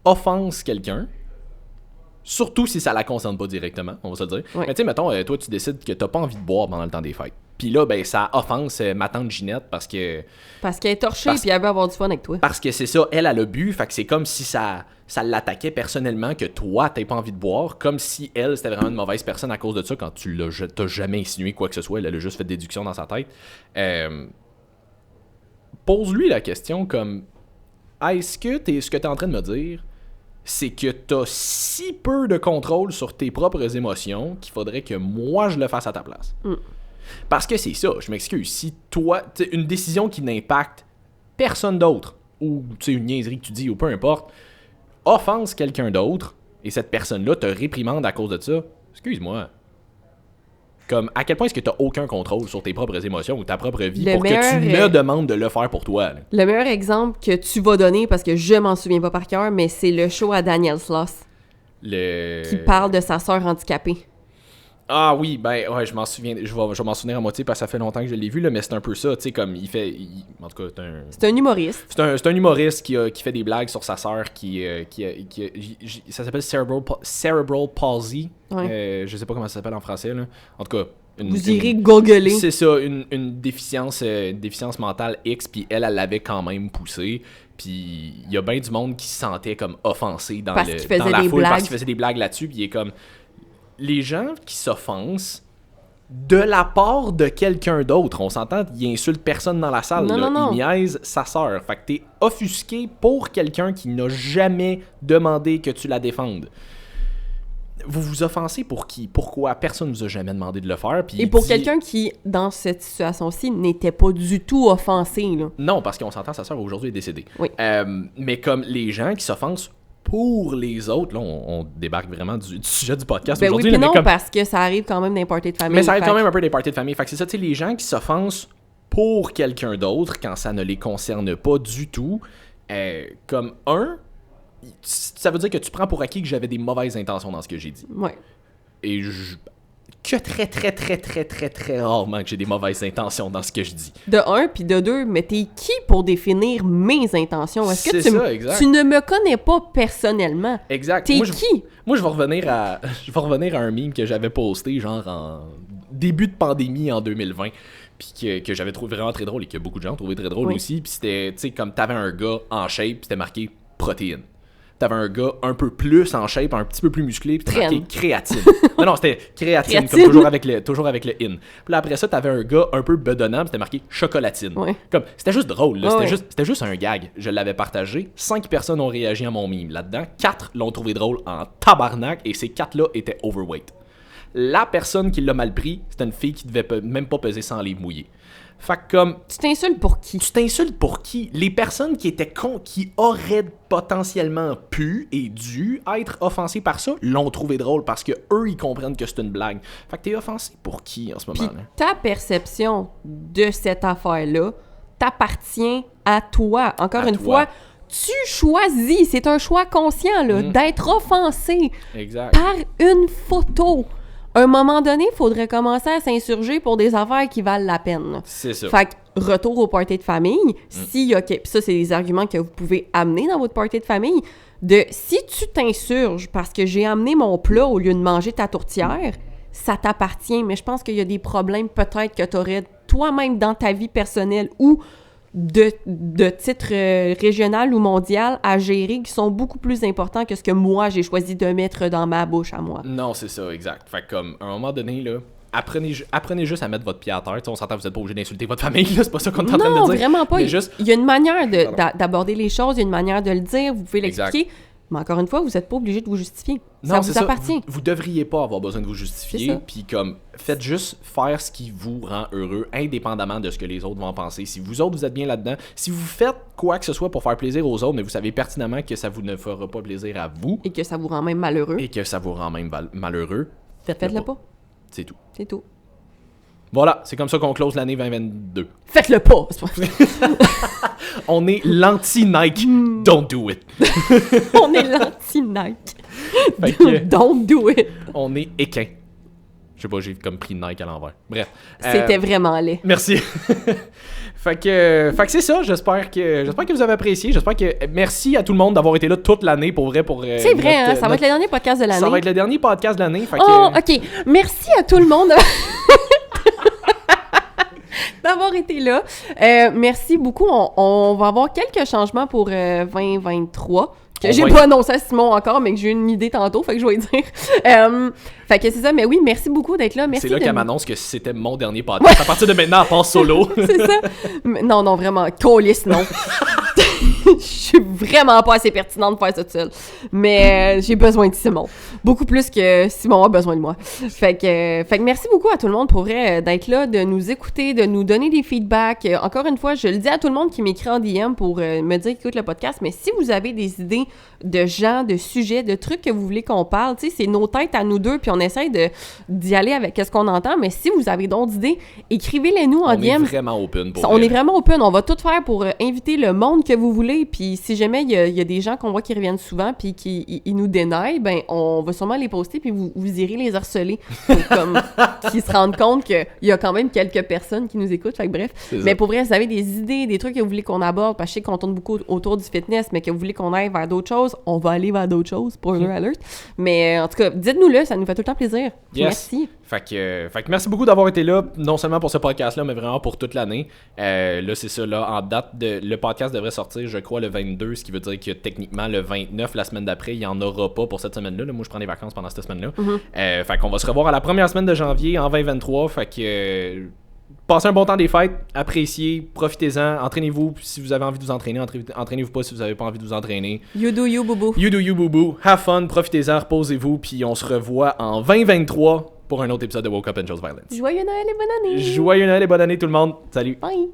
offense quelqu'un, surtout si ça la concerne pas directement, on va se le dire. Ouais. Mais tu sais, mettons, toi, tu décides que t'as pas envie de boire pendant le temps des fêtes. Puis là, ben, ça offense ma tante Ginette parce qu'elle est torchée puis elle veut avoir du fun avec toi. Parce que c'est ça, elle a le but, fait que c'est comme si ça l'attaquait personnellement que toi, t'as pas envie de boire, comme si elle, c'était vraiment une mauvaise personne à cause de ça quand t'as jamais insinué quoi que ce soit, elle a juste fait déduction dans sa tête. Pose-lui la question comme, est-ce que ce que t'es en train de me dire, c'est que t'as si peu de contrôle sur tes propres émotions qu'il faudrait que moi, je le fasse à ta place. Parce que c'est ça, je m'excuse, si toi, une décision qui n'impacte personne d'autre, ou une niaiserie que tu dis, ou peu importe, offense quelqu'un d'autre, et cette personne-là te réprimande à cause de ça, excuse-moi, Comme, à quel point est-ce que t'as aucun contrôle sur tes propres émotions ou ta propre vie Le pour que tu me demandes de le faire pour toi, là. Le meilleur exemple que tu vas donner, parce que je m'en souviens pas par cœur, mais c'est le show à Daniel Sloss qui parle de sa sœur handicapée. Ah oui, ben ouais, je m'en souviens, je vais m'en souvenir à moitié parce que ça fait longtemps que je l'ai vu, là, mais c'est un peu ça, tu sais, comme en tout cas, c'est un humoriste. C'est un humoriste qui fait des blagues sur sa sœur ça s'appelle Cerebral Palsy. Ouais. Je sais pas comment ça s'appelle en français, là. En tout cas, vous irez googler. C'est ça, une déficience mentale X, puis elle l'avait quand même poussée. Puis il y a bien du monde qui se sentait comme offensé dans la foule parce qu'il faisait des blagues là-dessus, puis il est comme... Les gens qui s'offensent de la part de quelqu'un d'autre, on s'entend, il insulte personne dans la salle, non. Il niaise sa sœur. Fait que t'es offusqué pour quelqu'un qui n'a jamais demandé que tu la défendes. Vous vous offensez pour qui? Pourquoi? Personne ne vous a jamais demandé de le faire. Puis et pour quelqu'un qui, dans cette situation-ci, n'était pas du tout offensé. Là. Non, parce qu'on s'entend, sa sœur aujourd'hui est décédée. Oui. Mais comme les gens qui s'offensent pour les autres, là, on débarque vraiment du sujet du podcast aujourd'hui. Oui, puis non, comme... parce que ça arrive quand même d'un party de famille. Mais ça arrive quand même un peu des parties de famille. Fait que c'est ça, tu sais, les gens qui s'offensent pour quelqu'un d'autre quand ça ne les concerne pas du tout, ça veut dire que tu prends pour acquis que j'avais des mauvaises intentions dans ce que j'ai dit. Ouais. Et que très, très, très, très, très, très rarement que j'ai des mauvaises intentions dans ce que je dis. De un, puis de deux, mais t'es qui pour définir mes intentions? Est-ce que tu ne me connais pas personnellement? Exact. T'es qui? Moi, je vais revenir à un meme que j'avais posté, genre en début de pandémie en 2020, puis que j'avais trouvé vraiment très drôle et que beaucoup de gens ont trouvé très drôle aussi. Puis c'était, tu sais, comme t'avais un gars en shape, puis c'était marqué protéines. T'avais un gars un peu plus en shape, un petit peu plus musclé, puis c'était marqué créatine. non, c'était créatine, comme toujours avec le in. Puis là, après ça, t'avais un gars un peu bedonnant, puis c'était marqué chocolatine. Ouais. Comme, c'était juste drôle, là. C'était juste un gag. Je l'avais partagé. 5 personnes ont réagi à mon meme là-dedans. 4 l'ont trouvé drôle en tabarnak, et ces 4-là étaient overweight. La personne qui l'a mal pris, c'était une fille qui devait même pas peser 100 livres mouillés. Fait que comme... Tu t'insultes pour qui? Tu t'insultes pour qui? Les personnes qui étaient qui auraient potentiellement pu et dû être offensées par ça, l'ont trouvé drôle parce que eux ils comprennent que c'est une blague. Fait que t'es offensé pour qui en ce moment-là? Puis ta perception de cette affaire-là t'appartient à toi. Encore une fois, tu choisis, c'est un choix conscient là, d'être offensé par une photo. À un moment donné, il faudrait commencer à s'insurger pour des affaires qui valent la peine. C'est ça. Fait que, retour au party de famille, s'il y a... Puis ça, c'est des arguments que vous pouvez amener dans votre party de famille. Si tu t'insurges parce que j'ai amené mon plat au lieu de manger ta tourtière, ça t'appartient. Mais je pense qu'il y a des problèmes peut-être que tu aurais toi-même dans ta vie personnelle ou de titre régional ou mondial à gérer qui sont beaucoup plus importants que ce que moi, j'ai choisi de mettre dans ma bouche à moi. Non, c'est ça, exact. Fait que comme, à un moment donné, là, apprenez juste à mettre votre pied à terre. T'sais, on s'entend, vous n'êtes pas obligé d'insulter votre famille, là, c'est pas ça qu'on est en train de dire. Non, vraiment pas. Mais il y a une manière d'aborder les choses, il y a une manière de le dire, vous pouvez l'expliquer. Exact. Mais encore une fois, vous n'êtes pas obligé de vous justifier. Ça vous appartient. Vous devriez pas avoir besoin de vous justifier. Puis comme, faites juste faire ce qui vous rend heureux, indépendamment de ce que les autres vont en penser. Si vous autres, vous êtes bien là-dedans, si vous faites quoi que ce soit pour faire plaisir aux autres, mais vous savez pertinemment que ça vous ne fera pas plaisir à vous. Et que ça vous rend même malheureux. Malheureux. Faites-le pas. C'est tout. C'est tout. Voilà, c'est comme ça qu'on close l'année 2022. Faites-le pas! On est l'anti-Nike. Don't do it. On est l'anti-Nike. Don't do it. On est équin. Je sais pas, j'ai comme pris Nike à l'envers. Bref. C'était vraiment laid. Merci. Fait que c'est ça. J'espère que vous avez apprécié. Merci à tout le monde d'avoir été là toute l'année pour vrai. C'est vrai, hein, ça va être le dernier podcast de l'année. Ça va être le dernier podcast de l'année. OK. Merci à tout le monde d'avoir été là. Merci beaucoup. On va avoir quelques changements pour 2023. Que j'ai pas annoncé à Simon encore, mais que j'ai eu une idée tantôt, fait que je vais dire. Fait que c'est ça, mais oui, merci beaucoup d'être là. Merci. C'est là qu'elle m'annonce que c'était mon dernier podcast. À partir de maintenant, elle passe solo. C'est ça. Non, vraiment. Câlisse, non. Je suis vraiment pas assez pertinente pour faire ça toute seule. Mais j'ai besoin de Simon. Beaucoup plus que Simon a besoin de moi. Fait que merci beaucoup à tout le monde pour vrai d'être là, de nous écouter, de nous donner des feedbacks. Encore une fois, je le dis à tout le monde qui m'écrit en DM pour me dire qu'il écoute le podcast, mais si vous avez des idées de gens, de sujets, de trucs que vous voulez qu'on parle, tu sais, c'est nos têtes à nous deux, puis on essaie d'y aller avec ce qu'on entend, mais si vous avez d'autres idées, écrivez-les nous en DM. On est vraiment open pour On est vraiment open. On va tout faire pour inviter le monde que vous voulez, puis si jamais il y a des gens qu'on voit qui reviennent souvent, puis qui nous dénaillent, ben on va sûrement les poster, puis vous irez les harceler pour comme qu'ils se rendent compte qu'il y a quand même quelques personnes qui nous écoutent, fait que bref. Mais pour vrai, si vous avez des idées, des trucs que vous voulez qu'on aborde, parce que je sais qu'on tourne beaucoup autour du fitness, mais que vous voulez qu'on aille vers d'autres choses, on va aller vers d'autres choses, spoiler alert. Mais en tout cas, dites-nous-le, ça nous fait tout le temps plaisir. Merci. Fait que merci beaucoup d'avoir été là, non seulement pour ce podcast-là, mais vraiment pour toute l'année. Là, c'est ça, là, en date, le podcast devrait sortir, je crois, le 22, ce qui veut dire que techniquement, le 29, la semaine d'après, il n'y en aura pas pour cette semaine-là. Là, moi, je prends des vacances pendant cette semaine-là. Fait qu'on va se revoir à la première semaine de janvier en 2023. Fait que... passez un bon temps des fêtes, appréciez, profitez-en, entraînez-vous si vous avez envie de vous entraîner, entraînez-vous pas si vous avez pas envie de vous entraîner. You do you, boubou. You do you, boubou. Have fun, profitez-en, reposez-vous, puis on se revoit en 2023 pour un autre épisode de Woke Up and Chose Violence. Joyeux Noël et bonne année! Joyeux Noël et bonne année tout le monde. Salut! Bye!